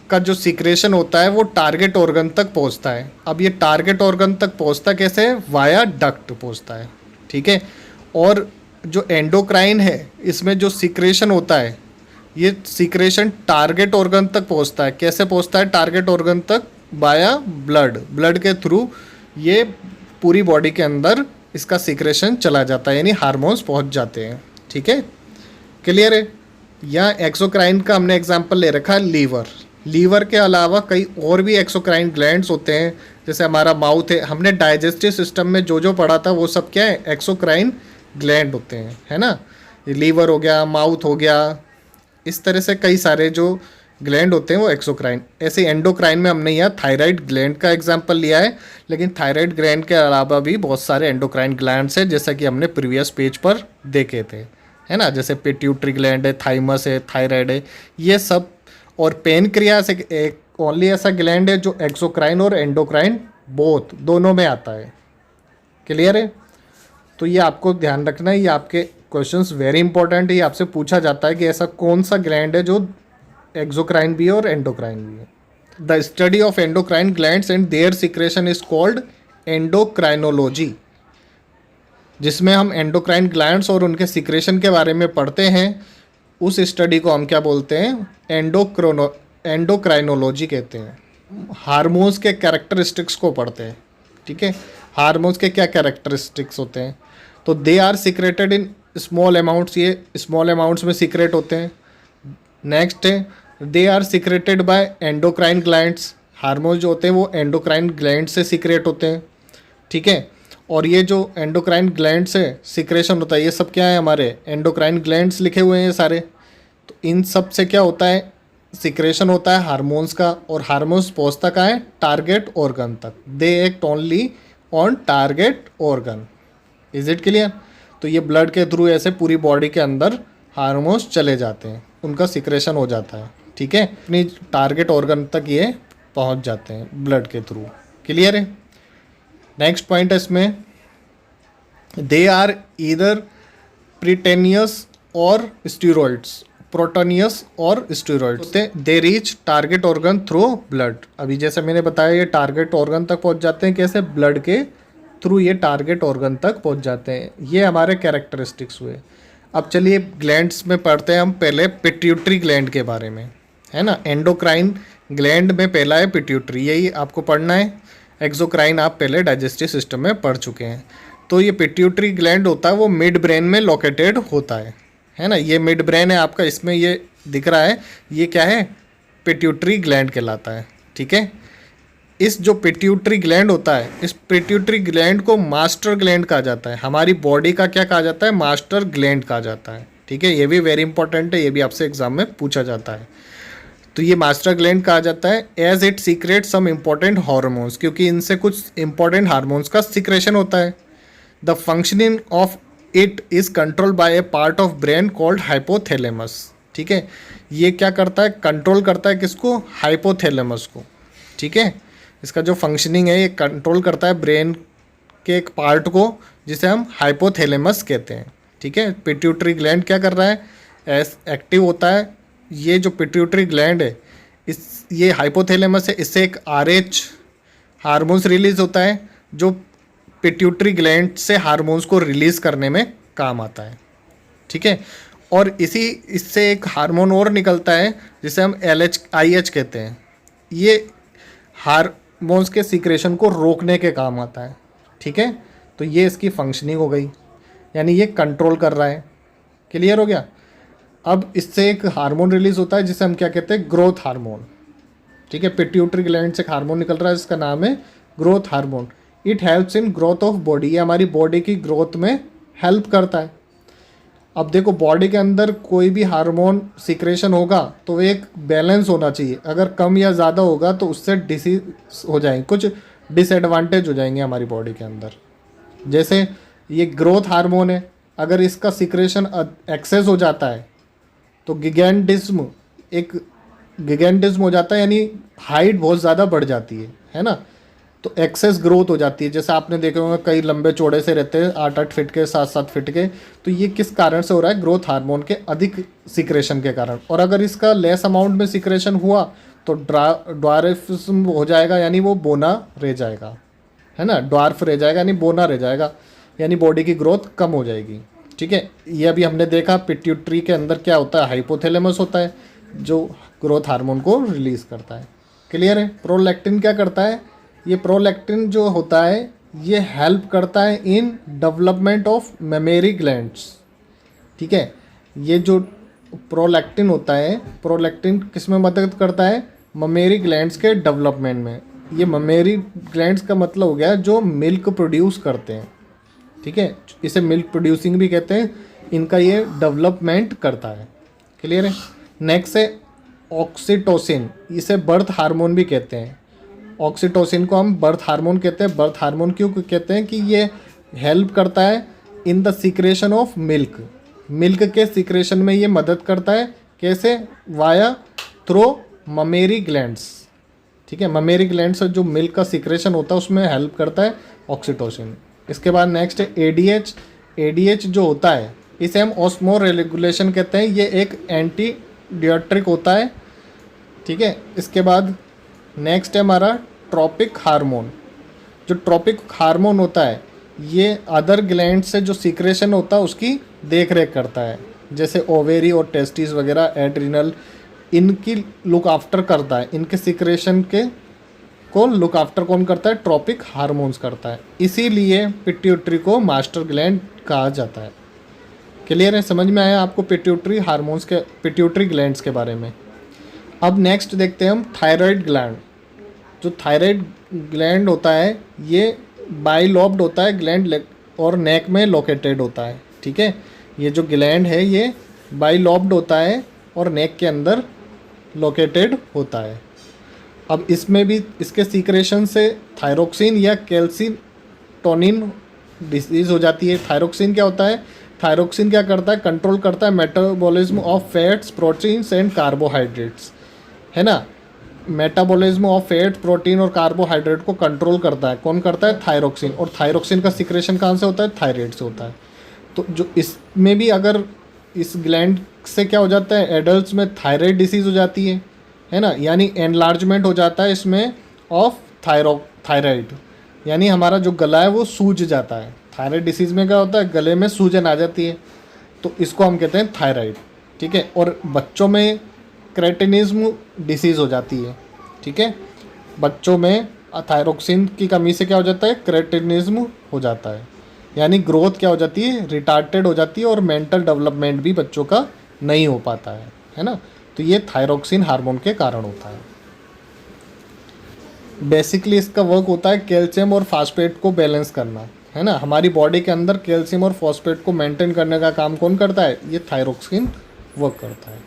का जो सीक्रेशन होता है वो टारगेट ऑर्गन तक पहुंचता है। अब ये टारगेट ऑर्गन तक पहुंचता कैसे है, वाया डक्ट पहुंचता है, ठीक है। और जो एंडोक्राइन है इसमें जो सीक्रेशन होता है ये सीक्रेशन टारगेट ऑर्गन तक पहुंचता है। कैसे पहुंचता है टारगेट ऑर्गन तक, बाया ब्लड के थ्रू ये पूरी बॉडी के अंदर इसका सीक्रेशन चला जाता है, यानी हार्मोन्स पहुंच जाते हैं, ठीक है, क्लियर है। यहाँ एक्सोक्राइन का हमने एग्जांपल ले रखा है लीवर के अलावा कई और भी एक्सोक्राइन ग्लैंड्स होते हैं, जैसे हमारा माउथ है, हमने डाइजेस्टिव सिस्टम में जो पढ़ा था वो सब क्या है, एक्सोक्राइन ग्लैंड होते हैं, है ना। लीवर हो गया, माउथ हो गया, इस तरह से कई सारे जो ग्लैंड होते हैं वो एक्सोक्राइन। ऐसे एंडोक्राइन में हमने यहाँ थायराइड ग्लैंड का एग्जांपल लिया है, लेकिन थायराइड ग्लैंड के अलावा भी बहुत सारे एंडोक्राइन ग्लैंड्स हैं, जैसा कि हमने प्रीवियस पेज पर देखे थे, है ना। जैसे पिट्यूटरी ग्लैंड है, थाइमस है, थायराइड है, ये सब। और पेनक्रियास एक ओनली ऐसा ग्लैंड है जो एक्सोक्राइन और एंडोक्राइन दोनों में आता है, क्लियर है। तो ये आपको ध्यान रखना है, ये आपके क्वेश्चंस वेरी इंपॉर्टेंट है, ये आपसे पूछा जाता है कि ऐसा कौन सा ग्लैंड है जो एक्सोक्राइन भी है और एंडोक्राइन भी है। The study of endocrine glands and there secretion is called endocrinology, जिसमें हम एंडोक्राइन ग्लैंड्स और उनके सिक्रेशन के बारे में पढ़ते हैं। उस स्टडी को हम क्या बोलते हैं, एंडोक्राइनोलॉजी कहते हैं। हार्मोन्स के कैरेक्टरिस्टिक्स को पढ़ते हैं, ठीक है। हार्मोन्स के क्या कैरेक्टरिस्टिक्स होते हैं, तो they are secreted in small amounts, ये स्मॉल अमाउंट्स में सीक्रेट होते हैं। नेक्स्ट है they are secreted by endocrine glands, hormones जो होते हैं वो एंडोक्राइन ग्लैंड से सीक्रेट होते हैं, ठीक है। और ये जो एंडोक्राइन ग्लैंड से सीक्रेशन होता है ये सब क्या है, हमारे एंडोक्राइन ग्लैंड्स लिखे हुए हैं ये सारे। तो इन सब से क्या होता है, सीक्रेशन होता है हार्मोन्स का, और हार्मोन्स पहुँचता कहाँ है, टारगेट ऑर्गन तक। They act only on target organ, is it clear. तो ये ब्लड के थ्रू ऐसे पूरी बॉडी के अंदर हार्मोन्स चले जाते हैं, उनका सिक्रेशन हो जाता है, ठीक है, अपनी टारगेट ऑर्गन तक ये पहुंच जाते हैं ब्लड के थ्रू, क्लियर है। नेक्स्ट पॉइंट है इसमें, दे आर ईदर प्रीटेनियस और स्टीरॉइड्स, प्रोटोनियस और steroids, they reach target organ through blood. अभी जैसे मैंने बताया ये टारगेट ऑर्गन तक पहुंच जाते हैं, कैसे, ब्लड के थ्रू ये टारगेट ऑर्गन तक पहुंच जाते हैं। ये हमारे कैरेक्टरिस्टिक्स हुए। अब चलिए ग्लैंड्स में पढ़ते हैं हम पहले पिट्यूटरी ग्लैंड के बारे में, है ना। एंडोक्राइन ग्लैंड में पहला है पिट्यूटरी, यही आपको पढ़ना है। एक्सोक्राइन आप पहले डाइजेस्टिव सिस्टम में पढ़ चुके हैं। तो ये पिट्यूटरी ग्लैंड होता है वो मिड ब्रेन में लोकेटेड होता है ना। ये मिड ब्रेन है आपका, इसमें ये दिख रहा है, ये क्या है, पिट्यूटरी ग्लैंड कहलाता है, ठीक है। इस जो पिट्यूटरी ग्लैंड होता है, इस पिट्यूटरी ग्लैंड को मास्टर ग्लैंड कहा जाता है। हमारी बॉडी का क्या कहा जाता है, मास्टर ग्लैंड कहा जाता है, ठीक है। ये भी वेरी इंपॉर्टेंट है, ये भी आपसे एग्जाम में पूछा जाता है। तो ये मास्टर ग्लैंड कहा जाता है as it secrete some important hormones, क्योंकि इनसे कुछ इंपॉर्टेंट हार्मोन्स का सिक्रेशन होता है। The functioning of it is control by a part of brain called hypothalamus, ठीक है। ये क्या करता है, कंट्रोल करता है किसको, हाइपोथैलेमस को, ठीक है। इसका जो फंक्शनिंग है ये कंट्रोल करता है ब्रेन के एक पार्ट को, जिसे हम हाइपोथैलेमस कहते हैं, ठीक है। पिट्यूटरी ग्लैंड क्या कर रहा है, एक्टिव होता है। ये जो पिट्यूटरी ग्लैंड है इस ये हाइपोथैलेमस है, इससे एक RH हार्मोन्स रिलीज होता है जो पिट्यूटरी ग्लैंड से हार्मोन्स को रिलीज करने में काम आता है, ठीक है। और इससे एक हार्मोन और निकलता है जिसे हम IH कहते हैं। ये हार्मोन्स के सीक्रेशन को रोकने के काम आता है, ठीक है। तो ये इसकी फंक्शनिंग हो गई, यानी ये कंट्रोल कर रहा है। क्लियर हो गया। अब इससे एक हार्मोन रिलीज होता है जिसे हम क्या कहते हैं, ग्रोथ हार्मोन, ठीक है। पिट्यूटरी ग्लैंड से एक हार्मोन निकल रहा है जिसका नाम है growth hormone. It helps in growth of body, ये हमारी बॉडी की ग्रोथ में हेल्प करता है। अब देखो बॉडी के अंदर कोई भी हार्मोन सिक्रेशन होगा तो एक बैलेंस होना चाहिए, अगर कम या ज़्यादा होगा तो उससे डिसीज हो जाएंगे, कुछ डिसएडवांटेज हो जाएंगे हमारी बॉडी के अंदर। जैसे ये ग्रोथ हार्मोन है, अगर इसका सिक्रेशन एक्सेस हो जाता है तो गिगैंटिज्म हो जाता है, यानी हाइट बहुत ज़्यादा बढ़ जाती है ना। तो एक्सेस ग्रोथ हो जाती है, जैसे आपने देखे होंगे कई लंबे चौड़े से रहते हैं, 8-8 फीट के, 7-7 फीट के। तो ये किस कारण से हो रहा है, ग्रोथ हार्मोन के अधिक सिक्रेशन के कारण। और अगर इसका लेस अमाउंट में सिक्रेशन हुआ तो ड्वार्फिज्म हो जाएगा, यानी वो बोना रह जाएगा, है ना। ड्वार्फ रह जाएगा यानी बोना रह जाएगा, यानी बॉडी की ग्रोथ कम हो जाएगी, ठीक है। ये अभी हमने देखा पिट्यूटरी के अंदर क्या होता है, हाइपोथैलेमस होता है जो ग्रोथ हार्मोन को रिलीज करता है। क्लियर है। प्रोलैक्टिन क्या करता है, ये प्रोलैक्टिन जो होता है ये हेल्प करता है in development of mammary glands, ठीक है। ये जो प्रोलैक्टिन होता है, प्रोलैक्टिन किस में मदद करता है, मेमोरी ग्लैंड्स के डेवलपमेंट में। ये मेमोरी ग्लैंड्स का मतलब हो गया जो मिल्क प्रोड्यूस करते हैं, ठीक है। इसे मिल्क प्रोड्यूसिंग भी कहते हैं, इनका ये डेवलपमेंट करता है। क्लियर है। नेक्स्ट है ऑक्सीटोसिन, इसे बर्थ हार्मोन भी कहते हैं। ऑक्सीटोसिन को हम बर्थ हार्मोन कहते हैं। बर्थ हार्मोन क्यों कहते हैं कि ये हेल्प करता है in the secretion of milk, milk के सिक्रेशन में ये मदद करता है। कैसे, वाया थ्रो ममेरी ग्लैंड्स, ठीक है। ममेरी ग्लैंड से जो मिल्क का सिक्रेशन होता है उसमें हेल्प करता है ऑक्सीटोसिन। इसके बाद नेक्स्ट है ADH। ADH जो होता है इसे हम ऑस्मो रेगुलेशन कहते हैं, ये एक एंटी डायरेटिक होता है, ठीक है। इसके बाद नेक्स्ट है हमारा ट्रॉपिक हार्मोन। जो ट्रॉपिक हार्मोन होता है ये अदर ग्लैंड से जो सिक्रेशन होता है उसकी देख रेख करता है, जैसे ओवेरी और टेस्टिस वगैरह, एड्रिनल, इनकी लुक आफ्टर करता है। इनके सिक्रेशन के को लुक आफ्टर कौन करता है, ट्रॉपिक हार्मोन्स करता है। इसीलिए पिट्यूटरी को मास्टर ग्लैंड कहा जाता है। क्लियर है, समझ में आया आपको पिट्यूटरी हार्मोन्स के, पिट्यूटरी ग्लैंड्स के बारे में। अब नेक्स्ट देखते हैं हम थायराइड ग्लैंड। जो थायराइड ग्लैंड होता है ये बाइलोब्ड होता है ग्लैंड और नेक में लोकेटेड होता है, ठीक है। ये जो ग्लैंड है ये बाइलोब्ड होता है और नेक के अंदर लोकेटेड होता है। अब इसमें भी इसके सीक्रेशन से थायरोक्सिन या कैल्सिटोनिन डिजीज़ हो जाती है। थायरोक्सिन क्या होता है, थायरोक्सिन क्या करता है, कंट्रोल करता है metabolism of fats, proteins and carbohydrates, है ना। मेटाबॉलिज्म ऑफ फैट, प्रोटीन और कार्बोहाइड्रेट को कंट्रोल करता है, कौन करता है, थायरोक्सिन। और थायरोक्सिन का सिक्रेशन कहाँ से होता है, थायराइड से होता है। तो जो इसमें भी अगर इस ग्लैंड से क्या हो जाता है, एडल्ट्स में थायराइड डिसीज़ हो जाती है ना, यानी एनलार्जमेंट हो जाता है इसमें ऑफ थायराइड, यानी हमारा जो गला है वो सूज जाता है। थायराइड डिसीज़ में क्या होता है, गले में सूजन आ जाती है, तो इसको हम कहते हैं थायराइड, ठीक है। और बच्चों में क्रेटिनिज्म डिसीज़ हो जाती है, ठीक है। बच्चों में थायरोक्सिन की कमी से क्या हो जाता है, क्रेटिनिज्म हो जाता है, यानी ग्रोथ क्या हो जाती है, रिटार्टेड हो जाती है और मेंटल डेवलपमेंट भी बच्चों का नहीं हो पाता है ना। तो ये थायरोक्सिन हार्मोन के कारण होता है। बेसिकली इसका वर्क होता है कैल्शियम और फास्फेट को बैलेंस करना, है ना। हमारी बॉडी के अंदर कैल्शियम और फॉस्फेट को मेंटेन करने का काम कौन करता है, ये थायरोक्सिन वर्क करता है।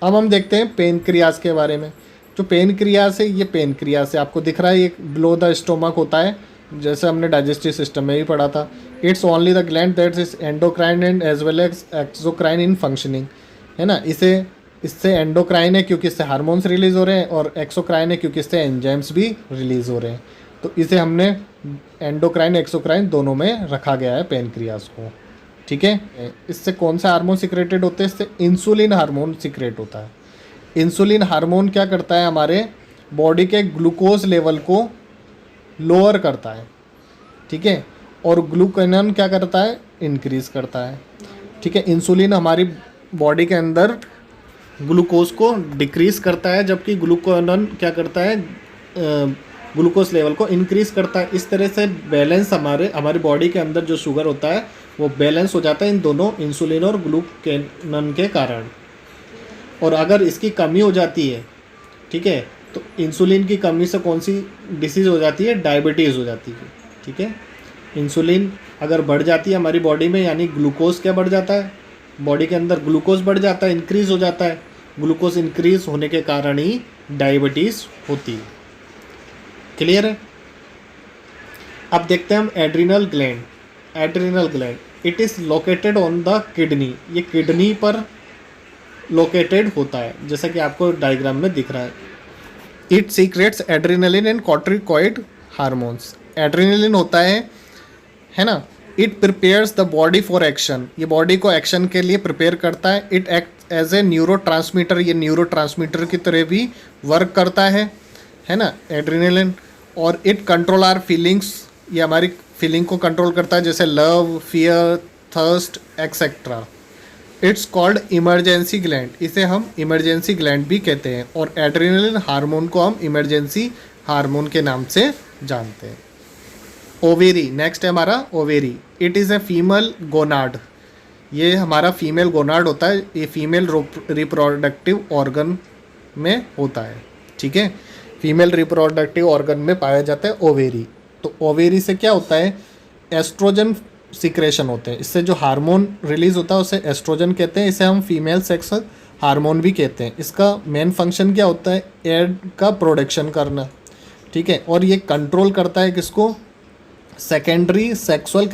अब हम देखते हैं पेनक्रियास के बारे में। जो पेनक्रियास है, ये पेनक्रियास है आपको दिख रहा है, ये बिलो द स्टोमक होता है, जैसे हमने डाइजेस्टिव सिस्टम में भी पढ़ा था। It's only the gland that is endocrine and as well as exocrine in functioning, है ना। इससे एंडोक्राइन है क्योंकि इससे हार्मोन्स रिलीज हो रहे हैं, और एक्सोक्राइन है क्योंकि इससे एंजाइम्स भी रिलीज हो रहे हैं। तो इसे हमने एंडोक्राइन एक्सोक्राइन दोनों में रखा गया है पेनक्रियास को, ठीक है। इससे कौन सा हार्मोन सिक्रेटेड होते हैं, इससे इंसुलिन हार्मोन सिक्रेट होता है। इंसुलिन हार्मोन क्या करता है, हमारे बॉडी के ग्लूकोज लेवल को लोअर करता है, ठीक है, और ग्लूकागॉन क्या करता है, इंक्रीज करता है, ठीक है। इंसुलिन हमारी बॉडी के अंदर ग्लूकोज को डिक्रीज करता है, जबकि ग्लूकागॉन क्या करता है, ग्लूकोज लेवल को इंक्रीज करता है। इस तरह से बैलेंस हमारी बॉडी के अंदर जो शुगर होता है वो बैलेंस हो जाता है इन दोनों इंसुलिन और ग्लूकागॉन के कारण। और अगर इसकी कमी हो जाती है, ठीक है, तो इंसुलिन की कमी से कौन सी डिसीज़ हो जाती है, डायबिटीज़ हो जाती है, ठीक है। इंसुलिन अगर बढ़ जाती है हमारी बॉडी में, यानी ग्लूकोज क्या बढ़ जाता है, बॉडी के अंदर ग्लूकोज बढ़ जाता है, इंक्रीज़ हो जाता है। ग्लूकोज इंक्रीज होने के कारण ही डायबिटीज़ होती है। क्लियर है। अब देखते हैं हम adrenal gland. Adrenal gland it is located on the kidney, ये किडनी पर लोकेटेड होता है, जैसा कि आपको डायग्राम में दिख रहा है। It secretes adrenaline and corticoid hormones. Adrenaline होता है ना, it prepares the body for action, ये बॉडी को एक्शन के लिए प्रिपेयर करता है। It act as a neurotransmitter, ये न्यूरो ट्रांसमीटर की तरह भी वर्क करता है ना एड्रिनलिन। और इट कंट्रोल आवर फीलिंग्स, ये हमारी फीलिंग को कंट्रोल करता है, जैसे love, fear, thirst etcetera. It's called emergency gland, इसे हम इमरजेंसी ग्लैंड भी कहते हैं। और एड्रिनलिन हार्मोन को हम इमरजेंसी हार्मोन के नाम से जानते हैं। ओवेरी, नेक्स्ट है हमारा ovary. It is a female gonad, ये हमारा फीमेल गोनाड होता है, ये फीमेल रिप्रोडक्टिव ऑर्गन में होता है, ठीक है। फीमेल रिप्रोडक्टिव ऑर्गन में पाया जाता है ओवेरी। तो ओवेरी से क्या होता है, एस्ट्रोजन सिक्रेशन होते हैं, इससे जो हार्मोन रिलीज होता है उसे एस्ट्रोजन कहते हैं, इसे हम फीमेल सेक्स हार्मोन भी कहते हैं। इसका मेन फंक्शन क्या होता है, एग का प्रोडक्शन करना, ठीक है। और ये कंट्रोल करता है किसको, secondary sexual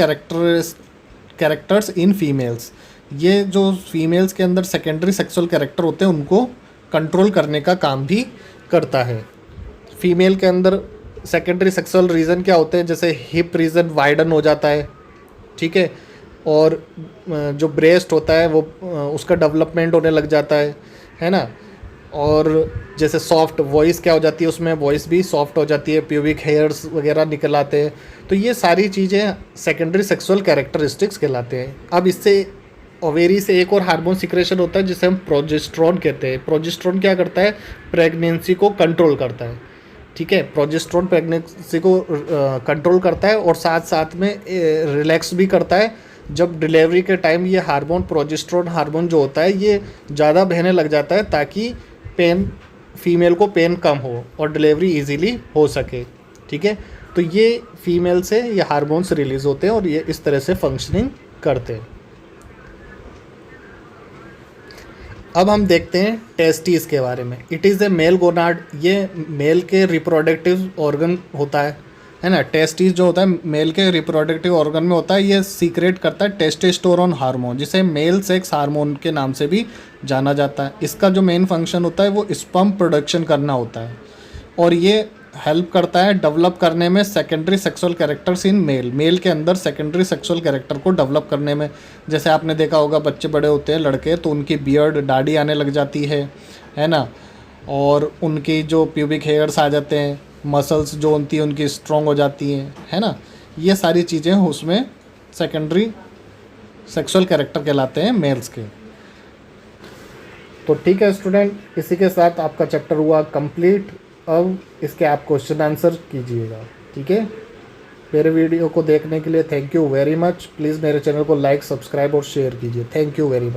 characters in females, ये जो फीमेल्स के अंदर सेकेंडरी सेक्सुअल कैरेक्टर होते हैं उनको कंट्रोल करने का काम भी करता है। फीमेल के अंदर सेकेंडरी सेक्सुअल रीजन क्या होते हैं, जैसे हिप रीजन वाइडन हो जाता है, ठीक है, और जो ब्रेस्ट होता है वो उसका डेवलपमेंट होने लग जाता है ना। और जैसे सॉफ्ट वॉइस क्या हो जाती है, उसमें वॉइस भी सॉफ्ट हो जाती है, प्यूबिक हेयर्स वगैरह निकल आते हैं। तो ये सारी चीज़ें सेकेंडरी सेक्सुअल कैरेक्टरिस्टिक्स कहलाते हैं। अब इससे ओवेरी से एक और हार्मोन सिक्रेशन होता है जिसे हम प्रोजेस्टेरोन कहते हैं। प्रोजेस्टेरोन क्या करता है, प्रेगनेंसी को कंट्रोल करता है, ठीक है। प्रोजेस्टेरोन प्रेगनेंसी को कंट्रोल करता है और साथ साथ में रिलैक्स भी करता है। जब डिलीवरी के टाइम ये हार्मोन प्रोजेस्टेरोन हार्मोन जो होता है ये ज़्यादा बहने लग जाता है ताकि पेन, फीमेल को पेन कम हो और डिलीवरी इजीली हो सके, ठीक है। तो ये फीमेल से ये हार्मोन्स रिलीज होते हैं और ये इस तरह से फंक्शनिंग करते हैं। अब हम देखते हैं टेस्टिस के बारे में। It is A mail gonad, ये मेल के रिप्रोडक्टिव ऑर्गन होता है ना। टेस्टिस जो होता है मेल के रिप्रोडक्टिव ऑर्गन में होता है, ये सीक्रेट करता है टेस्टोस्टेरोन हार्मोन, जिसे मेल सेक्स हार्मोन के नाम से भी जाना जाता है। इसका जो मेन फंक्शन होता है वो स्पर्म प्रोडक्शन करना होता है और ये हेल्प करता है डेवलप करने में secondary sexual characters in male के अंदर सेकेंडरी सेक्सुअल कैरेक्टर को डेवलप करने में। जैसे आपने देखा होगा बच्चे बड़े होते हैं लड़के, तो उनकी बियर्ड दाढ़ी आने लग जाती है ना, और उनकी जो प्यूबिक हेयर्स आ जाते हैं, मसल्स जो होती हैं उनकी स्ट्रॉन्ग हो जाती हैं, है ना। ये सारी चीज़ें उसमें सेकेंडरी सेक्सुअल कैरेक्टर कहलाते हैं मेल्स के। तो ठीक है स्टूडेंट, इसी के साथ आपका चैप्टर हुआ कंप्लीट। अब इसके आप क्वेश्चन आंसर कीजिएगा, ठीक है। मेरे वीडियो को देखने के लिए thank you very much. Please मेरे चैनल को लाइक, सब्सक्राइब और शेयर कीजिए। Thank you very much.